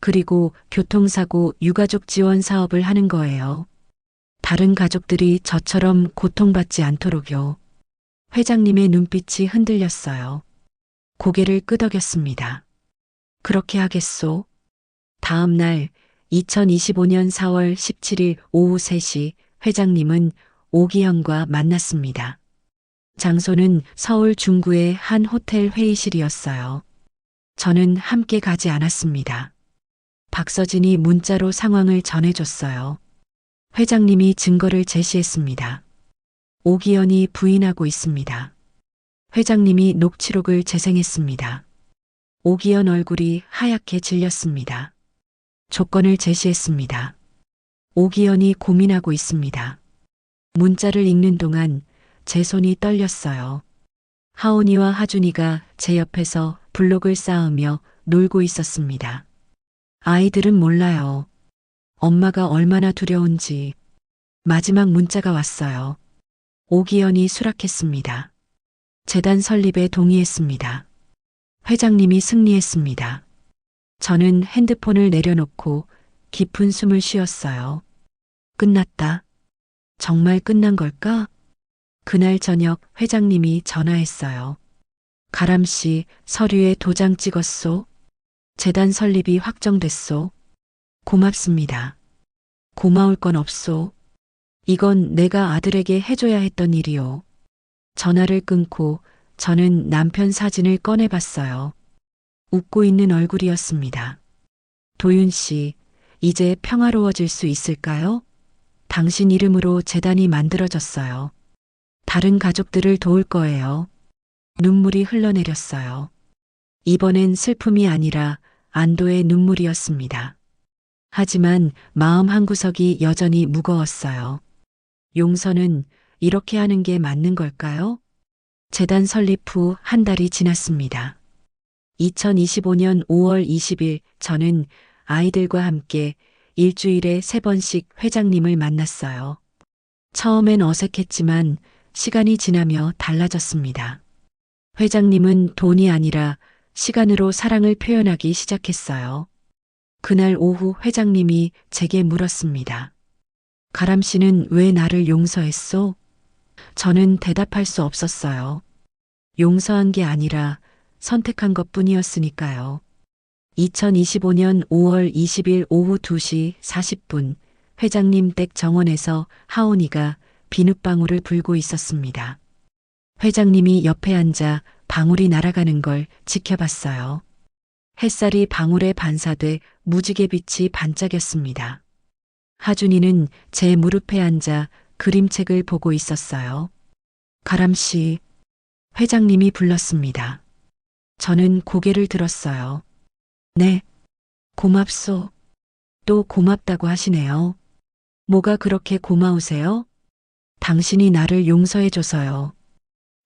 그리고 교통사고 유가족 지원 사업을 하는 거예요. 다른 가족들이 저처럼 고통받지 않도록요. 회장님의 눈빛이 흔들렸어요. 고개를 끄덕였습니다. 그렇게 하겠소? 다음 날 2025년 4월 17일 오후 3시 회장님은 오기현과 만났습니다. 장소는 서울 중구의 한 호텔 회의실이었어요. 저는 함께 가지 않았습니다. 박서진이 문자로 상황을 전해줬어요. 회장님이 증거를 제시했습니다. 오기현이 부인하고 있습니다. 회장님이 녹취록을 재생했습니다. 오기현 얼굴이 하얗게 질렸습니다. 조건을 제시했습니다. 오기현이 고민하고 있습니다. 문자를 읽는 동안 제 손이 떨렸어요. 하온이와 하준이가 제 옆에서 블록을 쌓으며 놀고 있었습니다. 아이들은 몰라요. 엄마가 얼마나 두려운지. 마지막 문자가 왔어요. 오기현이 수락했습니다. 재단 설립에 동의했습니다. 회장님이 승리했습니다. 저는 핸드폰을 내려놓고 깊은 숨을 쉬었어요. 끝났다. 정말 끝난 걸까? 그날 저녁 회장님이 전화했어요. 가람 씨, 서류에 도장 찍었소? 재단 설립이 확정됐소? 고맙습니다. 고마울 건 없소. 이건 내가 아들에게 해줘야 했던 일이요. 전화를 끊고 저는 남편 사진을 꺼내봤어요. 웃고 있는 얼굴이었습니다. 도윤 씨, 이제 평화로워질 수 있을까요? 당신 이름으로 재단이 만들어졌어요. 다른 가족들을 도울 거예요. 눈물이 흘러내렸어요. 이번엔 슬픔이 아니라 안도의 눈물이었습니다. 하지만 마음 한구석이 여전히 무거웠어요. 용서는 이렇게 하는 게 맞는 걸까요? 재단 설립 후 한 달이 지났습니다. 2025년 5월 20일 저는 아이들과 함께 일주일에 3번씩 회장님을 만났어요. 처음엔 어색했지만 시간이 지나며 달라졌습니다. 회장님은 돈이 아니라 시간으로 사랑을 표현하기 시작했어요. 그날 오후 회장님이 제게 물었습니다. 가람 씨는 왜 나를 용서했소? 저는 대답할 수 없었어요. 용서한 게 아니라 선택한 것 뿐이었으니까요. 2025년 5월 20일 오후 2시 40분 회장님 댁 정원에서 하온이가 비눗방울을 불고 있었습니다. 회장님이 옆에 앉아 방울이 날아가는 걸 지켜봤어요. 햇살이 방울에 반사돼 무지개 빛이 반짝였습니다. 하준이는 제 무릎에 앉아 그림책을 보고 있었어요. 가람 씨, 회장님이 불렀습니다. 저는 고개를 들었어요. 네, 고맙소. 또 고맙다고 하시네요. 뭐가 그렇게 고마우세요? 당신이 나를 용서해줘서요.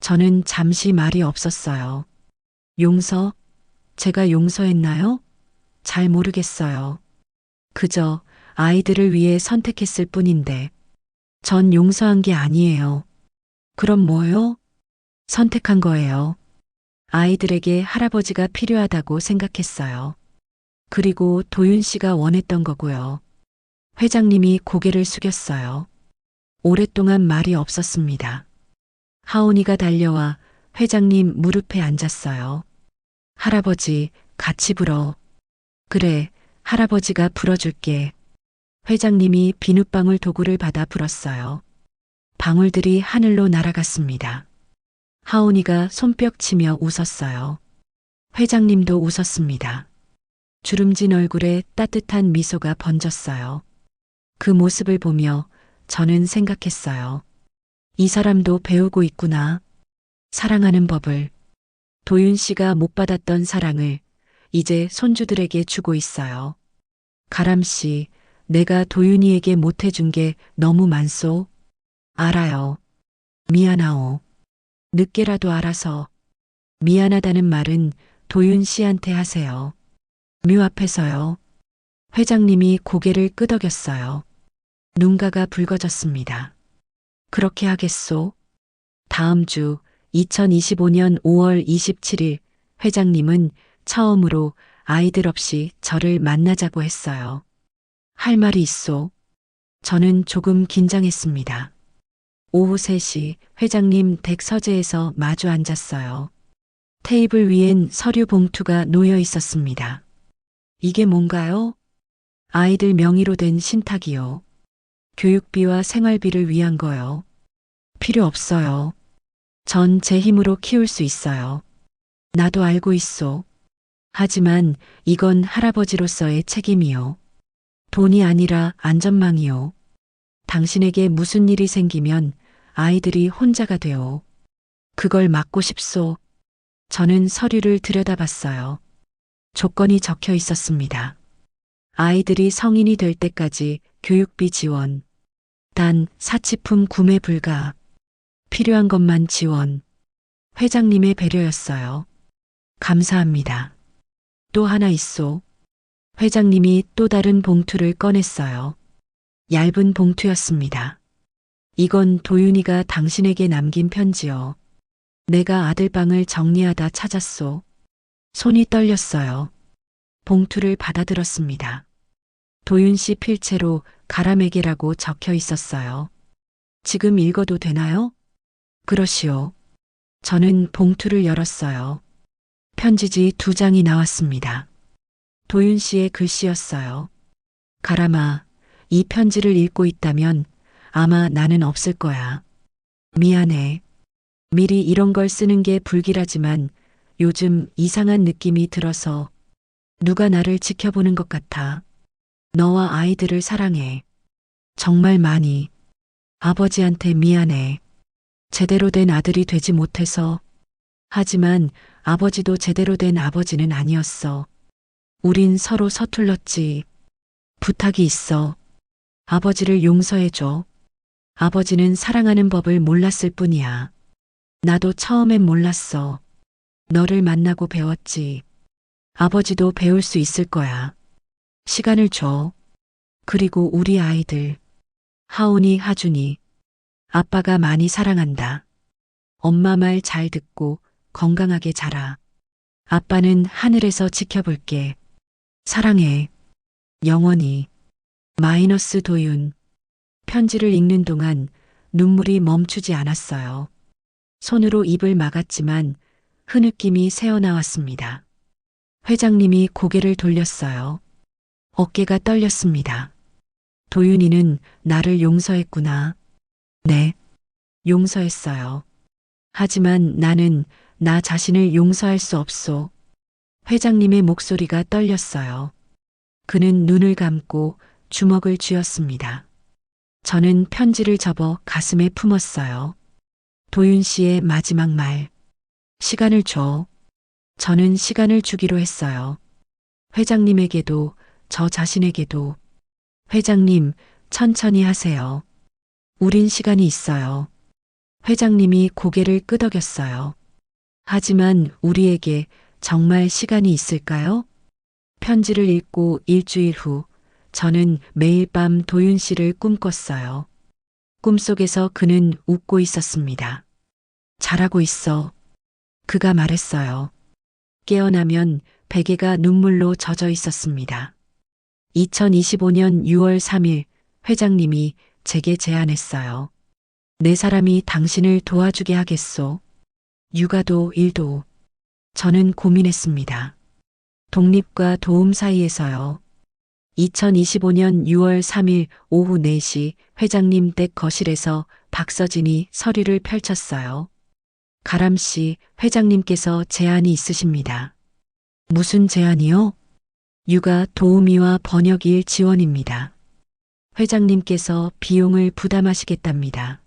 저는 잠시 말이 없었어요. 용서? 제가 용서했나요? 잘 모르겠어요. 그저 아이들을 위해 선택했을 뿐인데. 전 용서한 게 아니에요. 그럼 뭐요? 선택한 거예요. 아이들에게 할아버지가 필요하다고 생각했어요. 그리고 도윤 씨가 원했던 거고요. 회장님이 고개를 숙였어요. 오랫동안 말이 없었습니다. 하온이가 달려와 회장님 무릎에 앉았어요. 할아버지, 같이 불어. 그래, 할아버지가 불어줄게. 회장님이 비눗방울 도구를 받아 불었어요. 방울들이 하늘로 날아갔습니다. 하온이가 손뼉치며 웃었어요. 회장님도 웃었습니다. 주름진 얼굴에 따뜻한 미소가 번졌어요. 그 모습을 보며 저는 생각했어요. 이 사람도 배우고 있구나. 사랑하는 법을. 도윤 씨가 못 받았던 사랑을 이제 손주들에게 주고 있어요. 가람 씨, 내가 도윤이에게 못 해준 게 너무 많소? 알아요. 미안하오. 늦게라도 알아서. 미안하다는 말은 도윤 씨한테 하세요. 묘 앞에서요. 회장님이 고개를 끄덕였어요. 눈가가 붉어졌습니다. 그렇게 하겠소? 다음 주 2025년 5월 27일 회장님은 처음으로 아이들 없이 저를 만나자고 했어요. 할 말이 있소? 저는 조금 긴장했습니다. 오후 3시 회장님 댁 서재에서 마주 앉았어요. 테이블 위엔 서류 봉투가 놓여 있었습니다. 이게 뭔가요? 아이들 명의로 된 신탁이요. 교육비와 생활비를 위한 거요. 필요 없어요. 전 제 힘으로 키울 수 있어요. 나도 알고 있소. 하지만 이건 할아버지로서의 책임이요. 돈이 아니라 안전망이요. 당신에게 무슨 일이 생기면 아이들이 혼자가 돼요. 그걸 막고 싶소. 저는 서류를 들여다봤어요. 조건이 적혀 있었습니다. 아이들이 성인이 될 때까지 교육비 지원. 단 사치품 구매 불가. 필요한 것만 지원. 회장님의 배려였어요. 감사합니다. 또 하나 있소. 회장님이 또 다른 봉투를 꺼냈어요. 얇은 봉투였습니다. 이건 도윤이가 당신에게 남긴 편지요. 내가 아들 방을 정리하다 찾았소. 손이 떨렸어요. 봉투를 받아들었습니다. 도윤 씨 필체로 가람에게라고 적혀 있었어요. 지금 읽어도 되나요? 그러시오. 저는 봉투를 열었어요. 편지지 2장이 나왔습니다. 도윤 씨의 글씨였어요. 가람아, 이 편지를 읽고 있다면 아마 나는 없을 거야. 미안해. 미리 이런 걸 쓰는 게 불길하지만 요즘 이상한 느낌이 들어서 누가 나를 지켜보는 것 같아. 너와 아이들을 사랑해. 정말 많이. 아버지한테 미안해. 제대로 된 아들이 되지 못해서. 하지만 아버지도 제대로 된 아버지는 아니었어. 우린 서로 서툴렀지. 부탁이 있어. 아버지를 용서해줘. 아버지는 사랑하는 법을 몰랐을 뿐이야. 나도 처음엔 몰랐어. 너를 만나고 배웠지. 아버지도 배울 수 있을 거야. 시간을 줘. 그리고 우리 아이들. 하온이, 하준이. 아빠가 많이 사랑한다. 엄마 말 잘 듣고 건강하게 자라. 아빠는 하늘에서 지켜볼게. 사랑해. 영원히. 마이너스 도윤. 편지를 읽는 동안 눈물이 멈추지 않았어요. 손으로 입을 막았지만 흐느낌이 새어나왔습니다. 회장님이 고개를 돌렸어요. 어깨가 떨렸습니다. 도윤이는 나를 용서했구나. 네, 용서했어요. 하지만 나는 나 자신을 용서할 수 없소. 회장님의 목소리가 떨렸어요. 그는 눈을 감고 주먹을 쥐었습니다. 저는 편지를 접어 가슴에 품었어요. 도윤 씨의 마지막 말. 시간을 줘. 저는 시간을 주기로 했어요. 회장님에게도 저 자신에게도. 회장님, 천천히 하세요. 우린 시간이 있어요. 회장님이 고개를 끄덕였어요. 하지만 우리에게 정말 시간이 있을까요? 편지를 읽고 일주일 후 저는 매일 밤 도윤 씨를 꿈꿨어요. 꿈속에서 그는 웃고 있었습니다. 잘하고 있어. 그가 말했어요. 깨어나면 베개가 눈물로 젖어 있었습니다. 2025년 6월 3일 회장님이 제게 제안했어요. 내 사람이 당신을 도와주게 하겠소. 육아도 일도. 저는 고민했습니다. 독립과 도움 사이에서요. 2025년 6월 3일 오후 4시 회장님 댁 거실에서 박서진이 서류를 펼쳤어요. 가람 씨, 회장님께서 제안이 있으십니다. 무슨 제안이요? 육아 도우미와 번역일 지원입니다. 회장님께서 비용을 부담하시겠답니다.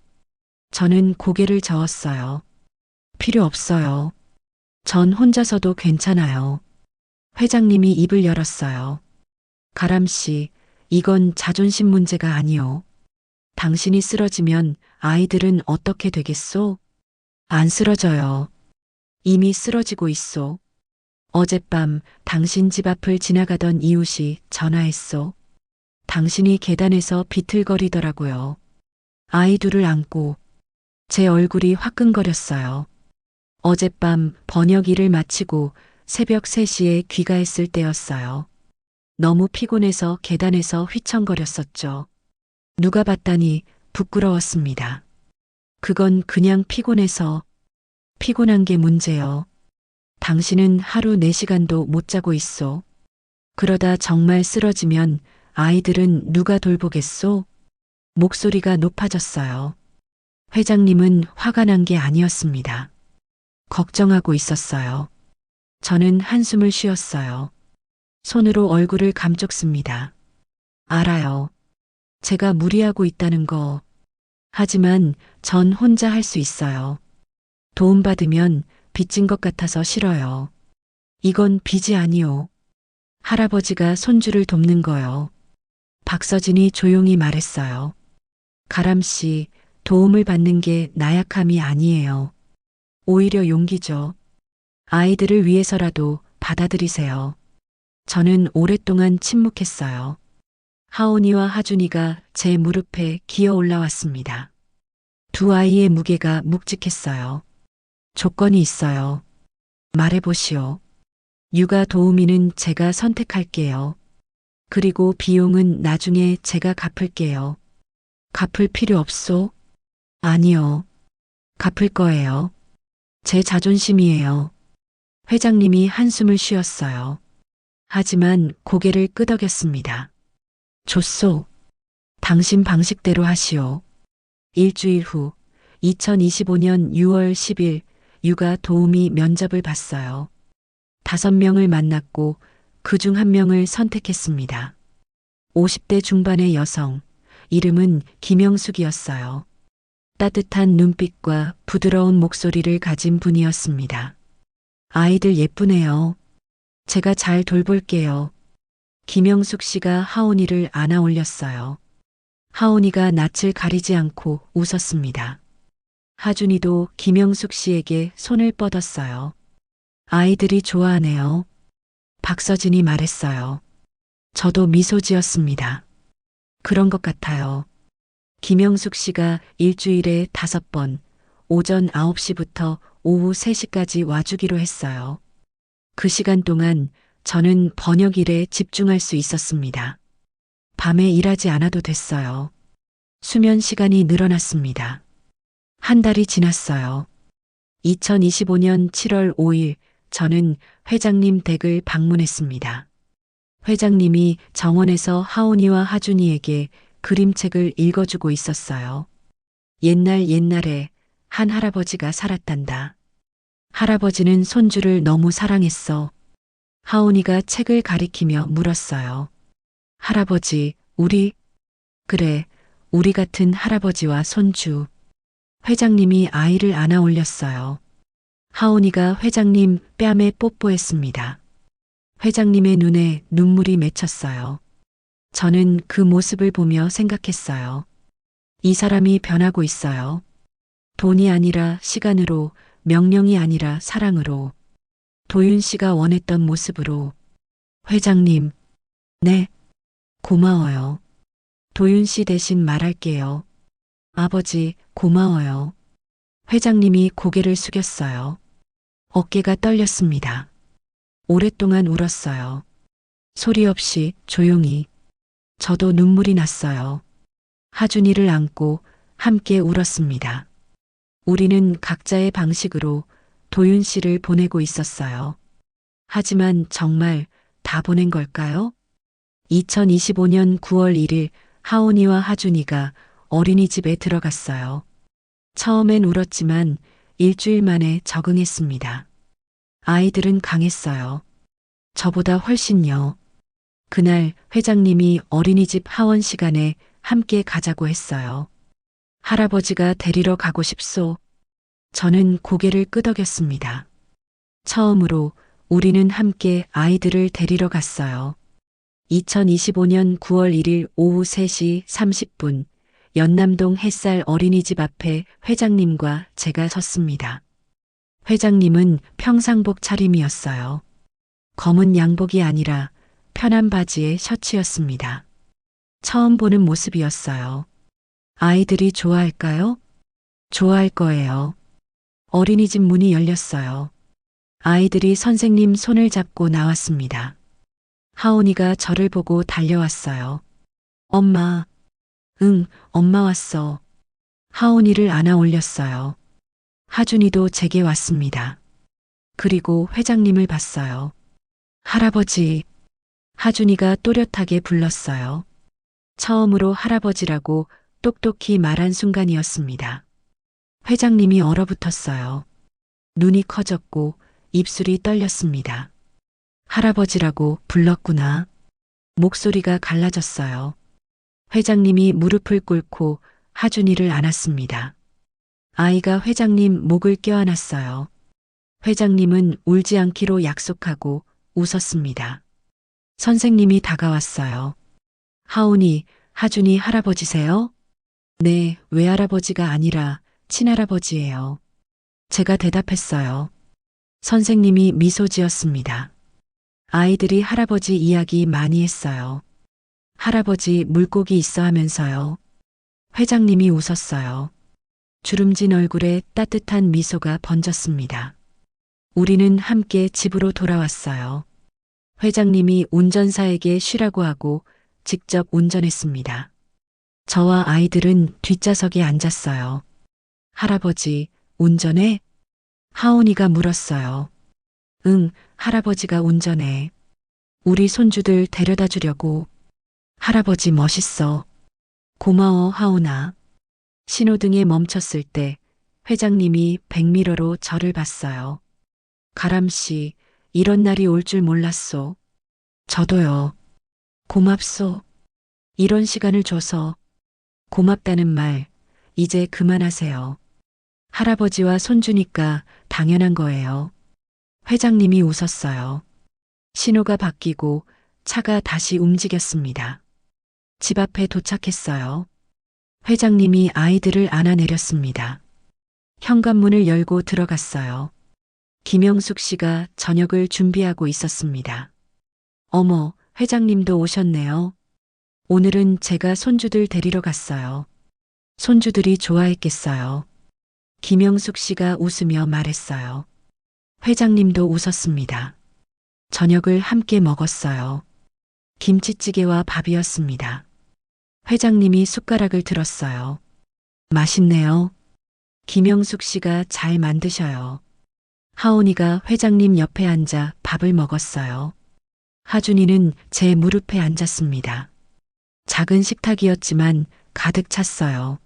저는 고개를 저었어요. 필요 없어요. 전 혼자서도 괜찮아요. 회장님이 입을 열었어요. 가람 씨, 이건 자존심 문제가 아니요. 당신이 쓰러지면 아이들은 어떻게 되겠소? 안 쓰러져요. 이미 쓰러지고 있소. 어젯밤 당신 집 앞을 지나가던 이웃이 전화했소. 당신이 계단에서 비틀거리더라고요. 아이 둘을 안고 제 얼굴이 화끈거렸어요. 어젯밤 번역 일을 마치고 새벽 3시에 귀가했을 때였어요. 너무 피곤해서 계단에서 휘청거렸었죠. 누가 봤다니 부끄러웠습니다. 그건 그냥 피곤한 게 문제요. 당신은 하루 4시간도 못 자고 있소. 그러다 정말 쓰러지면 아이들은 누가 돌보겠소? 목소리가 높아졌어요. 회장님은 화가 난 게 아니었습니다. 걱정하고 있었어요. 저는 한숨을 쉬었어요. 손으로 얼굴을 감쪽습니다. 알아요. 제가 무리하고 있다는 거. 하지만 전 혼자 할 수 있어요. 도움받으면 빚진 것 같아서 싫어요. 이건 빚이 아니오. 할아버지가 손주를 돕는 거요. 박서진이 조용히 말했어요. 가람 씨, 도움을 받는 게 나약함이 아니에요. 오히려 용기죠. 아이들을 위해서라도 받아들이세요. 저는 오랫동안 침묵했어요. 하온이와 하준이가 제 무릎에 기어 올라왔습니다. 두 아이의 무게가 묵직했어요. 조건이 있어요. 말해보시오. 육아 도우미는 제가 선택할게요. 그리고 비용은 나중에 제가 갚을게요. 갚을 필요 없소? 아니요. 갚을 거예요. 제 자존심이에요. 회장님이 한숨을 쉬었어요. 하지만 고개를 끄덕였습니다. 좋소. 당신 방식대로 하시오. 일주일 후 2025년 6월 10일 육아 도우미 면접을 봤어요. 5명을 만났고 그중 1명을 선택했습니다. 50대 중반의 여성, 이름은 김영숙이었어요. 따뜻한 눈빛과 부드러운 목소리를 가진 분이었습니다. 아이들 예쁘네요. 제가 잘 돌볼게요. 김영숙 씨가 하온이를 안아 올렸어요. 하온이가 낯을 가리지 않고 웃었습니다. 하준이도 김영숙 씨에게 손을 뻗었어요. 아이들이 좋아하네요. 박서진이 말했어요. 저도 미소 지었습니다. 그런 것 같아요. 김영숙 씨가 일주일에 5번, 오전 9시부터 오후 3시까지 와주기로 했어요. 그 시간 동안 저는 번역 일에 집중할 수 있었습니다. 밤에 일하지 않아도 됐어요. 수면 시간이 늘어났습니다. 한 달이 지났어요. 2025년 7월 5일 저는 회장님 댁을 방문했습니다. 회장님이 정원에서 하온이와 하준이에게 그림책을 읽어주고 있었어요. 옛날에 한 할아버지가 살았단다. 할아버지는 손주를 너무 사랑했어. 하온이가 책을 가리키며 물었어요. 할아버지, 그래, 우리 같은 할아버지와 손주. 회장님이 아이를 안아 올렸어요. 하온이가 회장님 뺨에 뽀뽀했습니다. 회장님의 눈에 눈물이 맺혔어요. 저는 그 모습을 보며 생각했어요. 이 사람이 변하고 있어요. 돈이 아니라 시간으로, 명령이 아니라 사랑으로. 도윤 씨가 원했던 모습으로. 회장님, 네, 고마워요. 도윤 씨 대신 말할게요. 아버지, 고마워요. 회장님이 고개를 숙였어요. 어깨가 떨렸습니다. 오랫동안 울었어요. 소리 없이 조용히. 저도 눈물이 났어요. 하준이를 안고 함께 울었습니다. 우리는 각자의 방식으로 도윤 씨를 보내고 있었어요. 하지만 정말 다 보낸 걸까요? 2025년 9월 1일 하온이와 하준이가 어린이집에 들어갔어요. 처음엔 울었지만 일주일 만에 적응했습니다. 아이들은 강했어요. 저보다 훨씬요. 그날 회장님이 어린이집 하원 시간에 함께 가자고 했어요. 할아버지가 데리러 가고 싶소. 저는 고개를 끄덕였습니다. 처음으로 우리는 함께 아이들을 데리러 갔어요. 2025년 9월 1일 오후 3시 30분 연남동 햇살 어린이집 앞에 회장님과 제가 섰습니다. 회장님은 평상복 차림이었어요. 검은 양복이 아니라 편한 바지에 셔츠였습니다. 처음 보는 모습이었어요. 아이들이 좋아할까요? 좋아할 거예요. 어린이집 문이 열렸어요. 아이들이 선생님 손을 잡고 나왔습니다. 하온이가 저를 보고 달려왔어요. 엄마. 응, 엄마 왔어. 하온이를 안아 올렸어요. 하준이도 제게 왔습니다. 그리고 회장님을 봤어요. 할아버지. 하준이가 또렷하게 불렀어요. 처음으로 할아버지라고 똑똑히 말한 순간이었습니다. 회장님이 얼어붙었어요. 눈이 커졌고 입술이 떨렸습니다. 할아버지라고 불렀구나. 목소리가 갈라졌어요. 회장님이 무릎을 꿇고 하준이를 안았습니다. 아이가 회장님 목을 껴안았어요. 회장님은 울지 않기로 약속하고 웃었습니다. 선생님이 다가왔어요. 하온이, 하준이 할아버지세요? 네, 외할아버지가 아니라 친할아버지예요. 제가 대답했어요. 선생님이 미소 지었습니다. 아이들이 할아버지 이야기 많이 했어요. 할아버지 물고기 있어 하면서요. 회장님이 웃었어요. 주름진 얼굴에 따뜻한 미소가 번졌습니다. 우리는 함께 집으로 돌아왔어요. 회장님이 운전사에게 쉬라고 하고 직접 운전했습니다. 저와 아이들은 뒷좌석에 앉았어요. 할아버지, 운전해? 하온이가 물었어요. 응, 할아버지가 운전해. 우리 손주들 데려다 주려고. 할아버지 멋있어. 고마워, 하온아. 신호등에 멈췄을 때 회장님이 백미러로 저를 봤어요. 가람씨, 이런 날이 올 줄 몰랐소. 저도요. 고맙소. 이런 시간을 줘서. 고맙다는 말, 이제 그만하세요. 할아버지와 손주니까 당연한 거예요. 회장님이 웃었어요. 신호가 바뀌고 차가 다시 움직였습니다. 집 앞에 도착했어요. 회장님이 아이들을 안아내렸습니다. 현관문을 열고 들어갔어요. 김영숙 씨가 저녁을 준비하고 있었습니다. 어머, 회장님도 오셨네요. 오늘은 제가 손주들 데리러 갔어요. 손주들이 좋아했겠어요. 김영숙 씨가 웃으며 말했어요. 회장님도 웃었습니다. 저녁을 함께 먹었어요. 김치찌개와 밥이었습니다. 회장님이 숟가락을 들었어요. 맛있네요. 김영숙 씨가 잘 만드셔요. 하온이가 회장님 옆에 앉아 밥을 먹었어요. 하준이는 제 무릎에 앉았습니다. 작은 식탁이었지만 가득 찼어요.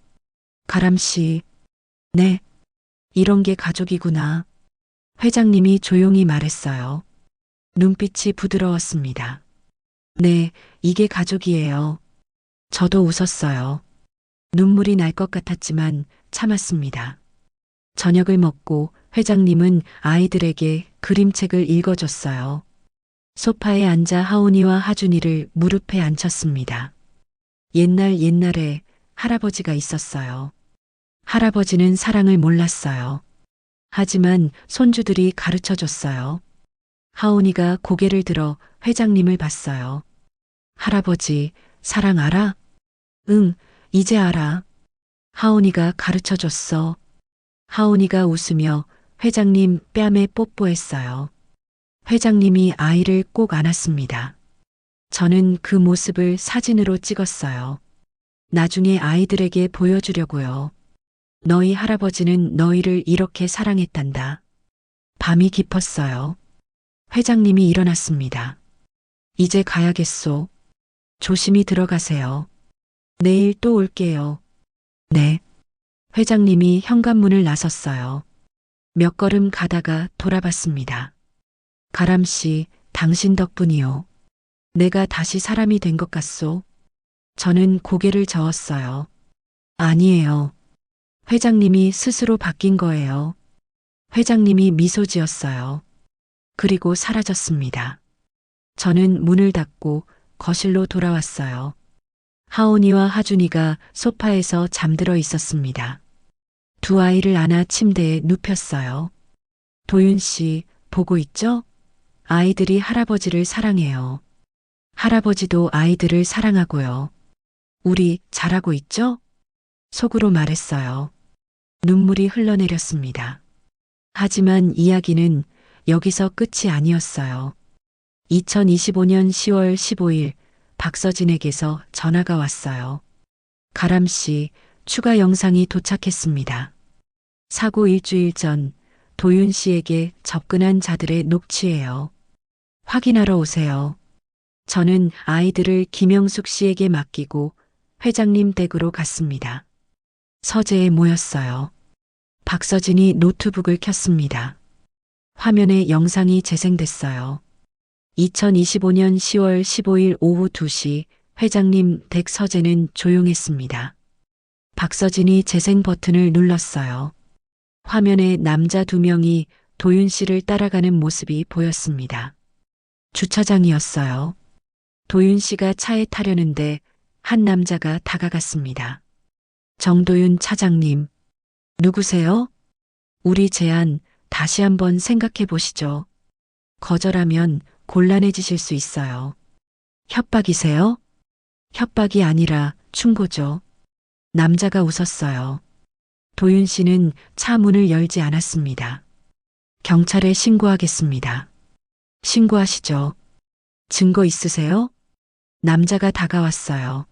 가람씨. 네. 이런 게 가족이구나. 회장님이 조용히 말했어요. 눈빛이 부드러웠습니다. 네, 이게 가족이에요. 저도 웃었어요. 눈물이 날 것 같았지만 참았습니다. 저녁을 먹고 회장님은 아이들에게 그림책을 읽어줬어요. 소파에 앉아 하온이와 하준이를 무릎에 앉혔습니다. 옛날에 할아버지가 있었어요. 할아버지는 사랑을 몰랐어요. 하지만 손주들이 가르쳐 줬어요. 하온이가 고개를 들어 회장님을 봤어요. 할아버지, 사랑 알아? 응, 이제 알아. 하온이가 가르쳐 줬어. 하온이가 웃으며 회장님 뺨에 뽀뽀했어요. 회장님이 아이를 꼭 안았습니다. 저는 그 모습을 사진으로 찍었어요. 나중에 아이들에게 보여주려고요. 너희 할아버지는 너희를 이렇게 사랑했단다. 밤이 깊었어요. 회장님이 일어났습니다. 이제 가야겠소. 조심히 들어가세요. 내일 또 올게요. 네. 회장님이 현관문을 나섰어요. 몇 걸음 가다가 돌아봤습니다. 가람 씨, 당신 덕분이요. 내가 다시 사람이 된 것 같소? 저는 고개를 저었어요. 아니에요. 회장님이 스스로 바뀐 거예요. 회장님이 미소 지었어요. 그리고 사라졌습니다. 저는 문을 닫고 거실로 돌아왔어요. 하온이와 하준이가 소파에서 잠들어 있었습니다. 두 아이를 안아 침대에 눕혔어요. 도윤 씨, 보고 있죠? 아이들이 할아버지를 사랑해요. 할아버지도 아이들을 사랑하고요. 우리 잘하고 있죠? 속으로 말했어요. 눈물이 흘러내렸습니다. 하지만 이야기는 여기서 끝이 아니었어요. 2025년 10월 15일 박서진에게서 전화가 왔어요. 가람 씨, 추가 영상이 도착했습니다. 사고 일주일 전 도윤 씨에게 접근한 자들의 녹취예요. 확인하러 오세요. 저는 아이들을 김영숙 씨에게 맡기고 회장님 댁으로 갔습니다. 서재에 모였어요. 박서진이 노트북을 켰습니다. 화면에 영상이 재생됐어요. 2025년 10월 15일 오후 2시 회장님 댁 서재는 조용했습니다. 박서진이 재생 버튼을 눌렀어요. 화면에 남자 2명이 도윤 씨를 따라가는 모습이 보였습니다. 주차장이었어요. 도윤 씨가 차에 타려는데 한 남자가 다가갔습니다. 정도윤 차장님, 누구세요? 우리 제안 다시 한번 생각해 보시죠. 거절하면 곤란해지실 수 있어요. 협박이세요? 협박이 아니라 충고죠. 남자가 웃었어요. 도윤 씨는 차 문을 열지 않았습니다. 경찰에 신고하겠습니다. 신고하시죠. 증거 있으세요? 남자가 다가왔어요.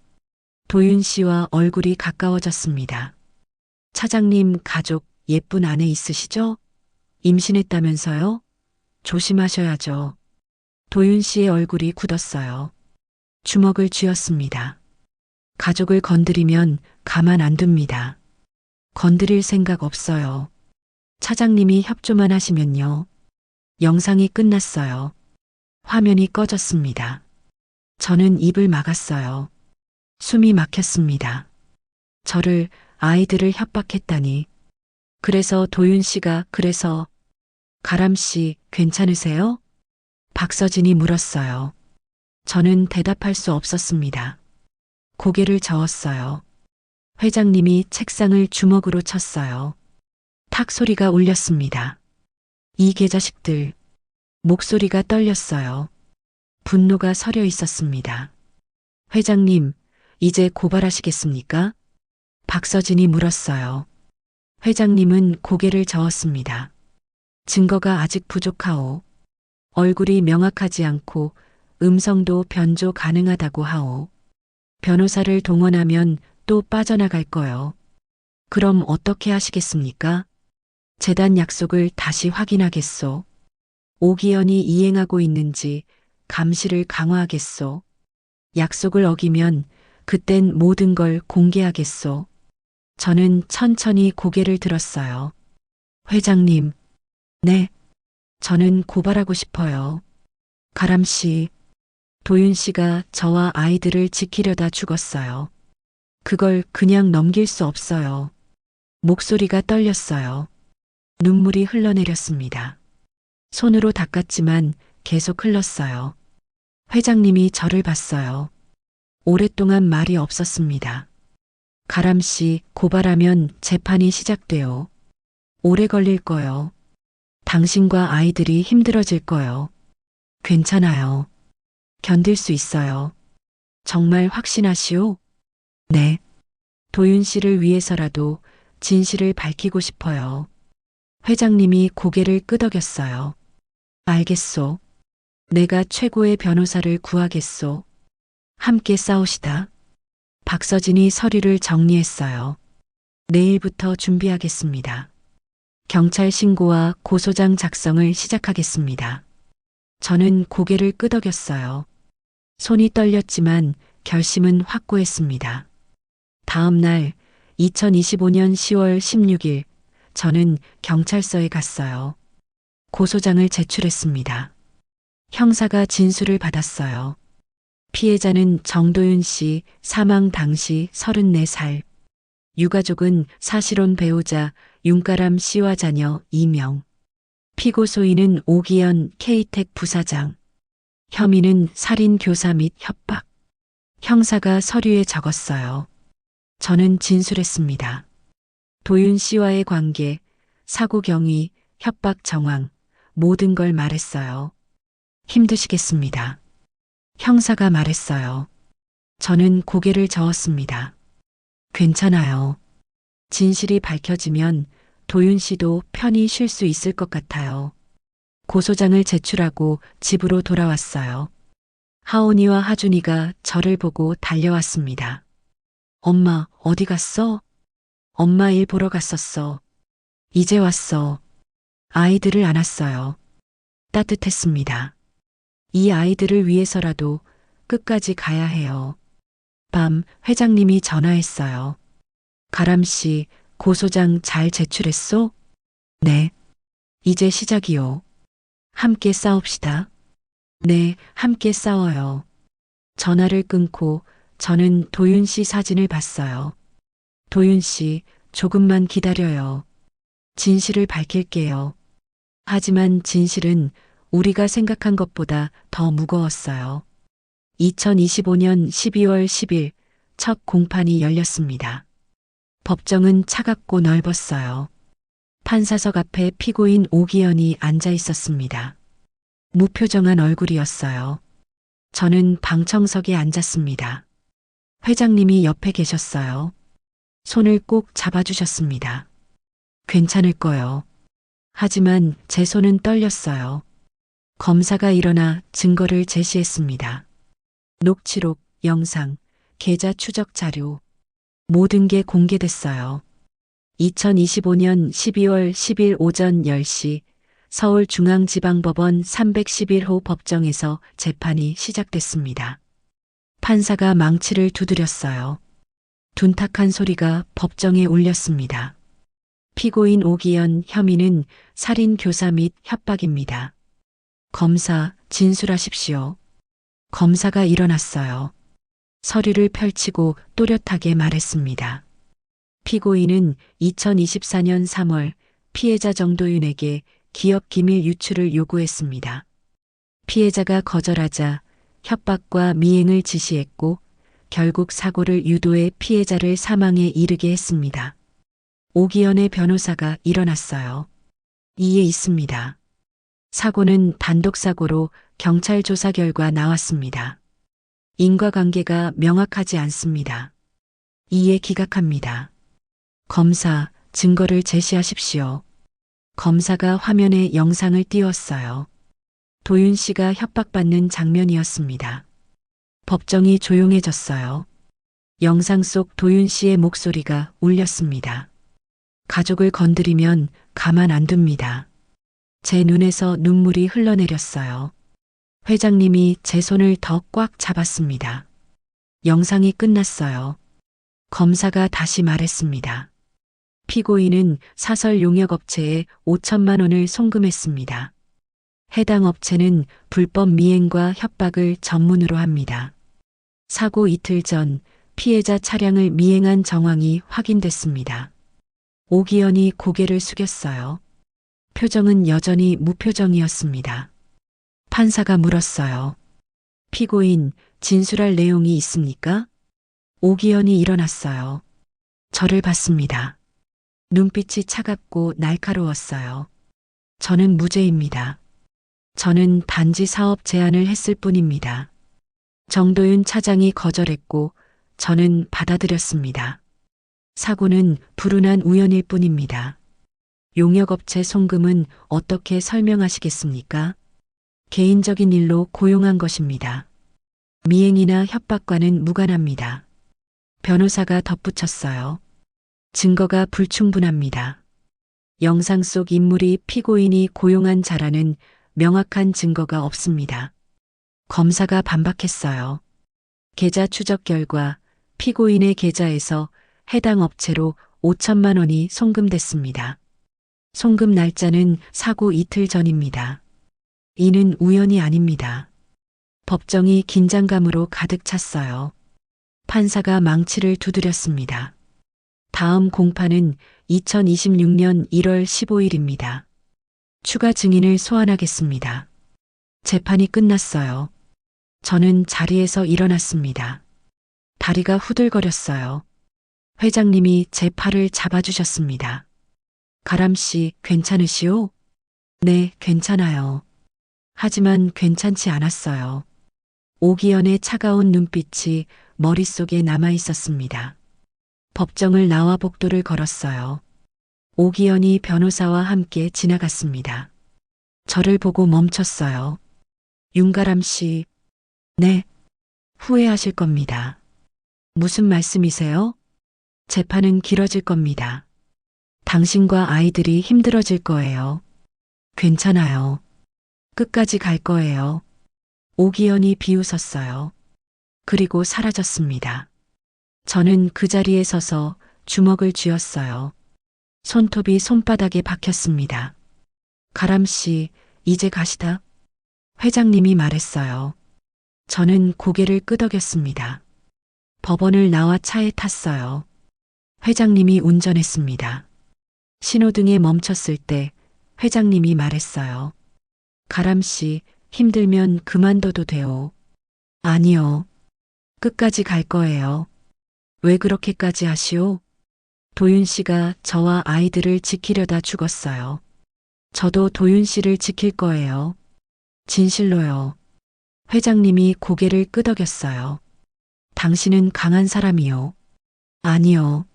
도윤 씨와 얼굴이 가까워졌습니다. 차장님 가족 예쁜 아내 있으시죠? 임신했다면서요? 조심하셔야죠. 도윤 씨의 얼굴이 굳었어요. 주먹을 쥐었습니다. 가족을 건드리면 가만 안 둡니다. 건드릴 생각 없어요. 차장님이 협조만 하시면요. 영상이 끝났어요. 화면이 꺼졌습니다. 저는 입을 막았어요. 숨이 막혔습니다. 저를, 아이들을 협박했다니. 그래서 도윤 씨가 가람 씨 괜찮으세요? 박서진이 물었어요. 저는 대답할 수 없었습니다. 고개를 저었어요. 회장님이 책상을 주먹으로 쳤어요. 탁 소리가 울렸습니다. 이 개자식들. 목소리가 떨렸어요. 분노가 서려 있었습니다. 회장님, 이제 고발하시겠습니까? 박서진이 물었어요. 회장님은 고개를 저었습니다. 증거가 아직 부족하오. 얼굴이 명확하지 않고 음성도 변조 가능하다고 하오. 변호사를 동원하면 또 빠져나갈 거요. 그럼 어떻게 하시겠습니까? 재단 약속을 다시 확인하겠소. 오기현이 이행하고 있는지 감시를 강화하겠소. 약속을 어기면 그땐 모든 걸 공개하겠소. 저는 천천히 고개를 들었어요. 회장님, 네. 저는 고발하고 싶어요. 가람 씨, 도윤 씨가 저와 아이들을 지키려다 죽었어요. 그걸 그냥 넘길 수 없어요. 목소리가 떨렸어요. 눈물이 흘러내렸습니다. 손으로 닦았지만 계속 흘렀어요. 회장님이 저를 봤어요. 오랫동안 말이 없었습니다. 가람 씨, 고발하면 재판이 시작돼요. 오래 걸릴 거요. 당신과 아이들이 힘들어질 거요. 괜찮아요. 견딜 수 있어요. 정말 확신하시오? 네. 도윤 씨를 위해서라도 진실을 밝히고 싶어요. 회장님이 고개를 끄덕였어요. 알겠소. 내가 최고의 변호사를 구하겠소. 함께 싸우시다. 박서진이 서류를 정리했어요. 내일부터 준비하겠습니다. 경찰 신고와 고소장 작성을 시작하겠습니다. 저는 고개를 끄덕였어요. 손이 떨렸지만 결심은 확고했습니다. 다음 날 2025년 10월 16일 저는 경찰서에 갔어요. 고소장을 제출했습니다. 형사가 진술을 받았어요. 피해자는 정도윤 씨 사망 당시 34살. 유가족은 사실혼 배우자 윤가람 씨와 자녀 2명. 피고 소인은 오기현 K텍 부사장. 혐의는 살인 교사 및 협박. 형사가 서류에 적었어요. 저는 진술했습니다. 도윤 씨와의 관계, 사고 경위, 협박 정황, 모든 걸 말했어요. 힘드시겠습니다. 형사가 말했어요. 저는 고개를 저었습니다. 괜찮아요. 진실이 밝혀지면 도윤 씨도 편히 쉴 수 있을 것 같아요. 고소장을 제출하고 집으로 돌아왔어요. 하온이와 하준이가 저를 보고 달려왔습니다. 엄마, 어디 갔어? 엄마 일 보러 갔었어. 이제 왔어. 아이들을 안았어요. 따뜻했습니다. 이 아이들을 위해서라도 끝까지 가야 해요. 밤 회장님이 전화했어요. 가람 씨, 고소장 잘 제출했소? 네. 이제 시작이요. 함께 싸웁시다. 네, 함께 싸워요. 전화를 끊고 저는 도윤 씨 사진을 봤어요. 도윤 씨, 조금만 기다려요. 진실을 밝힐게요. 하지만 진실은 우리가 생각한 것보다 더 무거웠어요. 2025년 12월 10일 첫 공판이 열렸습니다. 법정은 차갑고 넓었어요. 판사석 앞에 피고인 오기현이 앉아 있었습니다. 무표정한 얼굴이었어요. 저는 방청석에 앉았습니다. 회장님이 옆에 계셨어요. 손을 꼭 잡아주셨습니다. 괜찮을 거요. 하지만 제 손은 떨렸어요. 검사가 일어나 증거를 제시했습니다. 녹취록, 영상, 계좌 추적 자료, 모든 게 공개됐어요. 2025년 12월 10일 오전 10시 서울중앙지방법원 311호 법정에서 재판이 시작됐습니다. 판사가 망치를 두드렸어요. 둔탁한 소리가 법정에 울렸습니다. 피고인 오기현 혐의는 살인 교사 및 협박입니다. 검사, 진술하십시오. 검사가 일어났어요. 서류를 펼치고 또렷하게 말했습니다. 피고인은 2024년 3월 피해자 정도윤에게 기업 기밀 유출을 요구했습니다. 피해자가 거절하자 협박과 미행을 지시했고 결국 사고를 유도해 피해자를 사망에 이르게 했습니다. 오기현의 변호사가 일어났어요. 이에 있습니다. 사고는 단독사고로 경찰 조사 결과 나왔습니다. 인과관계가 명확하지 않습니다. 이에 기각합니다. 검사, 증거를 제시하십시오. 검사가 화면에 영상을 띄웠어요. 도윤 씨가 협박받는 장면이었습니다. 법정이 조용해졌어요. 영상 속 도윤 씨의 목소리가 울렸습니다. 가족을 건드리면 가만 안 둡니다. 제 눈에서 눈물이 흘러내렸어요. 회장님이 제 손을 더 꽉 잡았습니다. 영상이 끝났어요. 검사가 다시 말했습니다. 피고인은 사설 용역업체에 5천만 원을 송금했습니다. 해당 업체는 불법 미행과 협박을 전문으로 합니다. 사고 이틀 전 피해자 차량을 미행한 정황이 확인됐습니다. 오기현이 고개를 숙였어요. 표정은 여전히 무표정이었습니다. 판사가 물었어요. 피고인, 진술할 내용이 있습니까? 오기현이 일어났어요. 저를 봤습니다. 눈빛이 차갑고 날카로웠어요. 저는 무죄입니다. 저는 단지 사업 제안을 했을 뿐입니다. 정도윤 차장이 거절했고 저는 받아들였습니다. 사고는 불운한 우연일 뿐입니다. 용역업체 송금은 어떻게 설명하시겠습니까? 개인적인 일로 고용한 것입니다. 미행이나 협박과는 무관합니다. 변호사가 덧붙였어요. 증거가 불충분합니다. 영상 속 인물이 피고인이 고용한 자라는 명확한 증거가 없습니다. 검사가 반박했어요. 계좌 추적 결과 피고인의 계좌에서 해당 업체로 5천만 원이 송금됐습니다. 송금 날짜는 사고 이틀 전입니다. 이는 우연이 아닙니다. 법정이 긴장감으로 가득 찼어요. 판사가 망치를 두드렸습니다. 다음 공판은 2026년 1월 15일입니다. 추가 증인을 소환하겠습니다. 재판이 끝났어요. 저는 자리에서 일어났습니다. 다리가 후들거렸어요. 회장님이 제 팔을 잡아주셨습니다. 가람 씨, 괜찮으시오? 네, 괜찮아요. 하지만 괜찮지 않았어요. 오기연의 차가운 눈빛이 머릿속에 남아 있었습니다. 법정을 나와 복도를 걸었어요. 오기연이 변호사와 함께 지나갔습니다. 저를 보고 멈췄어요. 윤가람 씨, 네, 후회하실 겁니다. 무슨 말씀이세요? 재판은 길어질 겁니다. 당신과 아이들이 힘들어질 거예요. 괜찮아요. 끝까지 갈 거예요. 오기연이 비웃었어요. 그리고 사라졌습니다. 저는 그 자리에 서서 주먹을 쥐었어요. 손톱이 손바닥에 박혔습니다. 가람 씨, 이제 가시다. 회장님이 말했어요. 저는 고개를 끄덕였습니다. 법원을 나와 차에 탔어요. 회장님이 운전했습니다. 신호등에 멈췄을 때 회장님이 말했어요. 가람 씨, 힘들면 그만둬도 돼요. 아니요. 끝까지 갈 거예요. 왜 그렇게까지 하시오? 도윤 씨가 저와 아이들을 지키려다 죽었어요. 저도 도윤 씨를 지킬 거예요. 진실로요. 회장님이 고개를 끄덕였어요. 당신은 강한 사람이요. 아니요.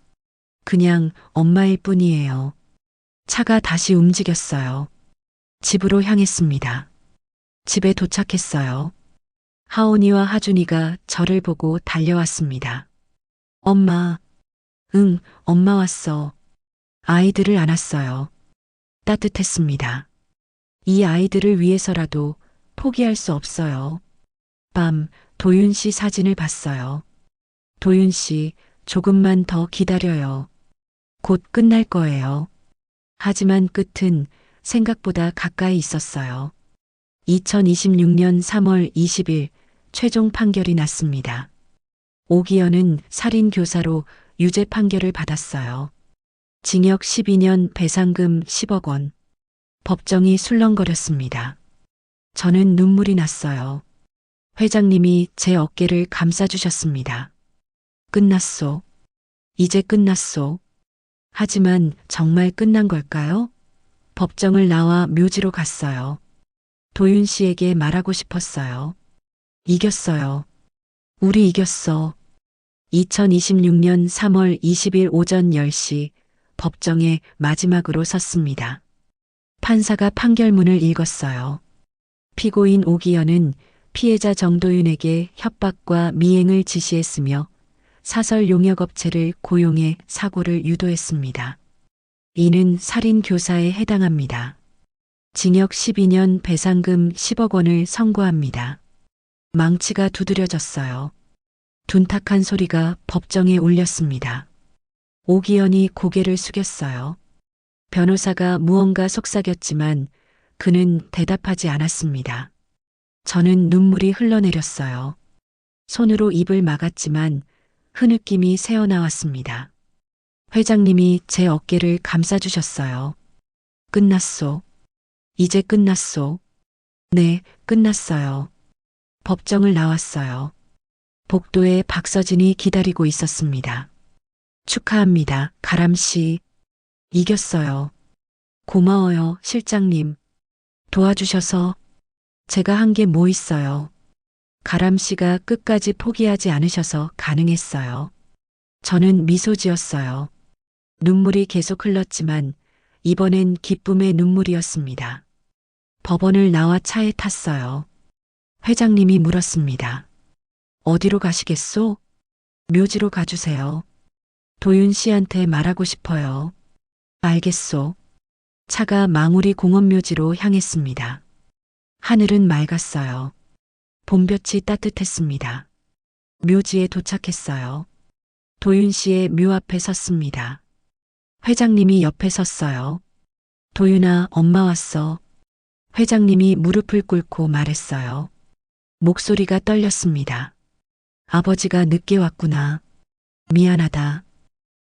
그냥 엄마일 뿐이에요. 차가 다시 움직였어요. 집으로 향했습니다. 집에 도착했어요. 하온이와 하준이가 저를 보고 달려왔습니다. 엄마. 응, 엄마 왔어. 아이들을 안았어요. 따뜻했습니다. 이 아이들을 위해서라도 포기할 수 없어요. 밤, 도윤 씨 사진을 봤어요. 도윤 씨, 조금만 더 기다려요. 곧 끝날 거예요. 하지만 끝은 생각보다 가까이 있었어요. 2026년 3월 20일 최종 판결이 났습니다. 오기연은 살인 교사로 유죄 판결을 받았어요. 징역 12년, 배상금 10억 원. 법정이 술렁거렸습니다. 저는 눈물이 났어요. 회장님이 제 어깨를 감싸주셨습니다. 끝났소. 이제 끝났소. 하지만 정말 끝난 걸까요? 법정을 나와 묘지로 갔어요. 도윤 씨에게 말하고 싶었어요. 이겼어요. 우리 이겼어. 2026년 3월 20일 오전 10시 법정에 마지막으로 섰습니다. 판사가 판결문을 읽었어요. 피고인 오기연은 피해자 정도윤에게 협박과 미행을 지시했으며 사설 용역업체를 고용해 사고를 유도했습니다. 이는 살인 교사에 해당합니다. 징역 12년, 배상금 10억 원을 선고합니다. 망치가 두드려졌어요. 둔탁한 소리가 법정에 울렸습니다. 오기연이 고개를 숙였어요. 변호사가 무언가 속삭였지만 그는 대답하지 않았습니다. 저는 눈물이 흘러내렸어요. 손으로 입을 막았지만 흐느낌이 새어나왔습니다. 회장님이 제 어깨를 감싸주셨어요. 끝났소. 이제 끝났소. 네, 끝났어요. 법정을 나왔어요. 복도에 박서진이 기다리고 있었습니다. 축하합니다, 가람 씨. 이겼어요. 고마워요, 실장님. 도와주셔서. 제가 한 게 뭐 있어요. 가람 씨가 끝까지 포기하지 않으셔서 가능했어요. 저는 미소 지었어요. 눈물이 계속 흘렀지만 이번엔 기쁨의 눈물이었습니다. 법원을 나와 차에 탔어요. 회장님이 물었습니다. 어디로 가시겠소? 묘지로 가주세요. 도윤 씨한테 말하고 싶어요. 알겠소. 차가 망우리 공원묘지로 향했습니다. 하늘은 맑았어요. 봄볕이 따뜻했습니다. 묘지에 도착했어요. 도윤 씨의 묘 앞에 섰습니다. 회장님이 옆에 섰어요. 도윤아, 엄마 왔어. 회장님이 무릎을 꿇고 말했어요. 목소리가 떨렸습니다. 아버지가 늦게 왔구나. 미안하다.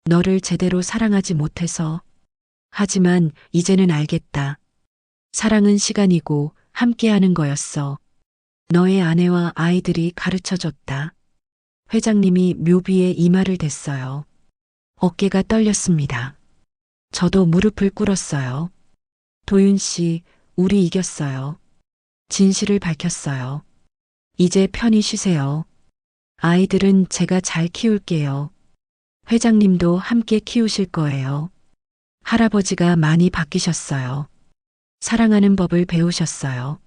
너를 제대로 사랑하지 못해서. 하지만 이제는 알겠다. 사랑은 시간이고 함께하는 거였어. 너의 아내와 아이들이 가르쳐줬다. 회장님이 묘비에 이마를 댔어요. 어깨가 떨렸습니다. 저도 무릎을 꿇었어요. 도윤 씨, 우리 이겼어요. 진실을 밝혔어요. 이제 편히 쉬세요. 아이들은 제가 잘 키울게요. 회장님도 함께 키우실 거예요. 할아버지가 많이 바뀌셨어요. 사랑하는 법을 배우셨어요.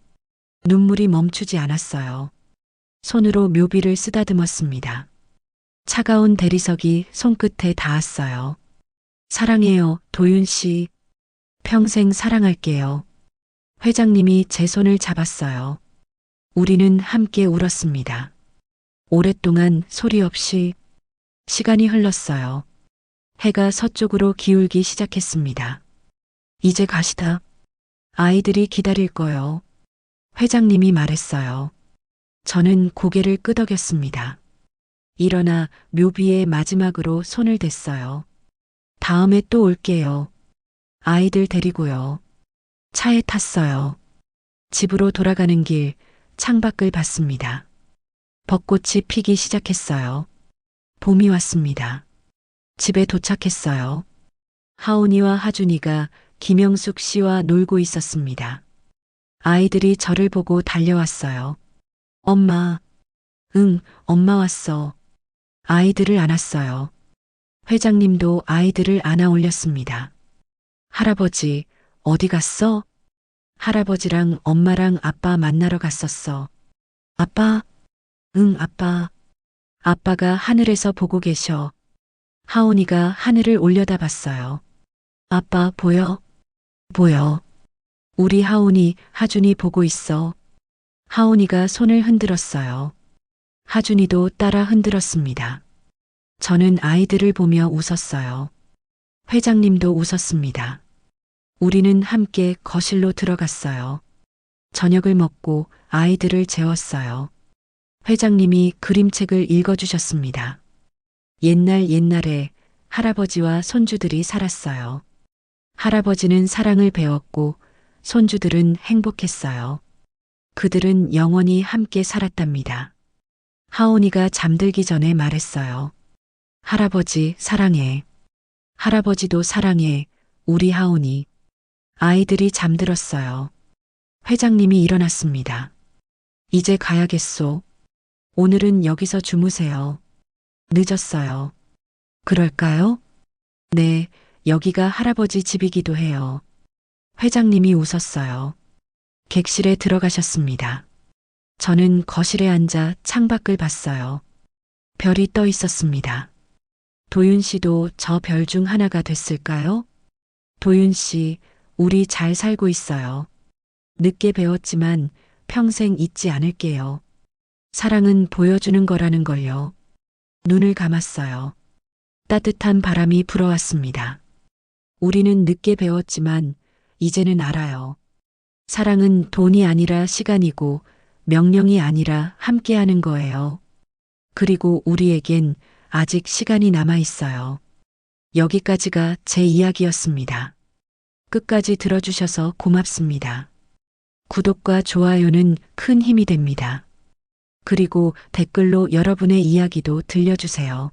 눈물이 멈추지 않았어요. 손으로 묘비를 쓰다듬었습니다. 차가운 대리석이 손끝에 닿았어요. 사랑해요, 도윤 씨. 평생 사랑할게요. 회장님이 제 손을 잡았어요. 우리는 함께 울었습니다. 오랫동안 소리 없이 시간이 흘렀어요. 해가 서쪽으로 기울기 시작했습니다. 이제 가시다. 아이들이 기다릴 거요. 회장님이 말했어요. 저는 고개를 끄덕였습니다. 일어나 묘비에 마지막으로 손을 댔어요. 다음에 또 올게요. 아이들 데리고요. 차에 탔어요. 집으로 돌아가는 길 창밖을 봤습니다. 벚꽃이 피기 시작했어요. 봄이 왔습니다. 집에 도착했어요. 하온이와 하준이가 김영숙 씨와 놀고 있었습니다. 아이들이 저를 보고 달려왔어요. 엄마. 응, 엄마 왔어. 아이들을 안았어요. 회장님도 아이들을 안아 올렸습니다. 할아버지, 어디 갔어? 할아버지랑 엄마랑 아빠 만나러 갔었어. 아빠? 응, 아빠. 아빠가 하늘에서 보고 계셔. 하온이가 하늘을 올려다봤어요. 아빠, 보여? 보여. 우리 하온이, 하준이 보고 있어. 하온이가 손을 흔들었어요. 하준이도 따라 흔들었습니다. 저는 아이들을 보며 웃었어요. 회장님도 웃었습니다. 우리는 함께 거실로 들어갔어요. 저녁을 먹고 아이들을 재웠어요. 회장님이 그림책을 읽어주셨습니다. 옛날에 할아버지와 손주들이 살았어요. 할아버지는 사랑을 배웠고 손주들은 행복했어요. 그들은 영원히 함께 살았답니다. 하온이가 잠들기 전에 말했어요. 할아버지 사랑해. 할아버지도 사랑해. 우리 하온이. 아이들이 잠들었어요. 회장님이 일어났습니다. 이제 가야겠소. 오늘은 여기서 주무세요. 늦었어요. 그럴까요? 네, 여기가 할아버지 집이기도 해요. 회장님이 웃었어요. 객실에 들어가셨습니다. 저는 거실에 앉아 창밖을 봤어요. 별이 떠 있었습니다. 도윤 씨도 저 별 중 하나가 됐을까요? 도윤 씨, 우리 잘 살고 있어요. 늦게 배웠지만 평생 잊지 않을게요. 사랑은 보여주는 거라는 걸요. 눈을 감았어요. 따뜻한 바람이 불어왔습니다. 우리는 늦게 배웠지만 이제는 알아요. 사랑은 돈이 아니라 시간이고 명령이 아니라 함께하는 거예요. 그리고 우리에겐 아직 시간이 남아 있어요. 여기까지가 제 이야기였습니다. 끝까지 들어주셔서 고맙습니다. 구독과 좋아요는 큰 힘이 됩니다. 그리고 댓글로 여러분의 이야기도 들려주세요.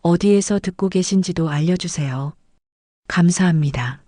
어디에서 듣고 계신지도 알려주세요. 감사합니다.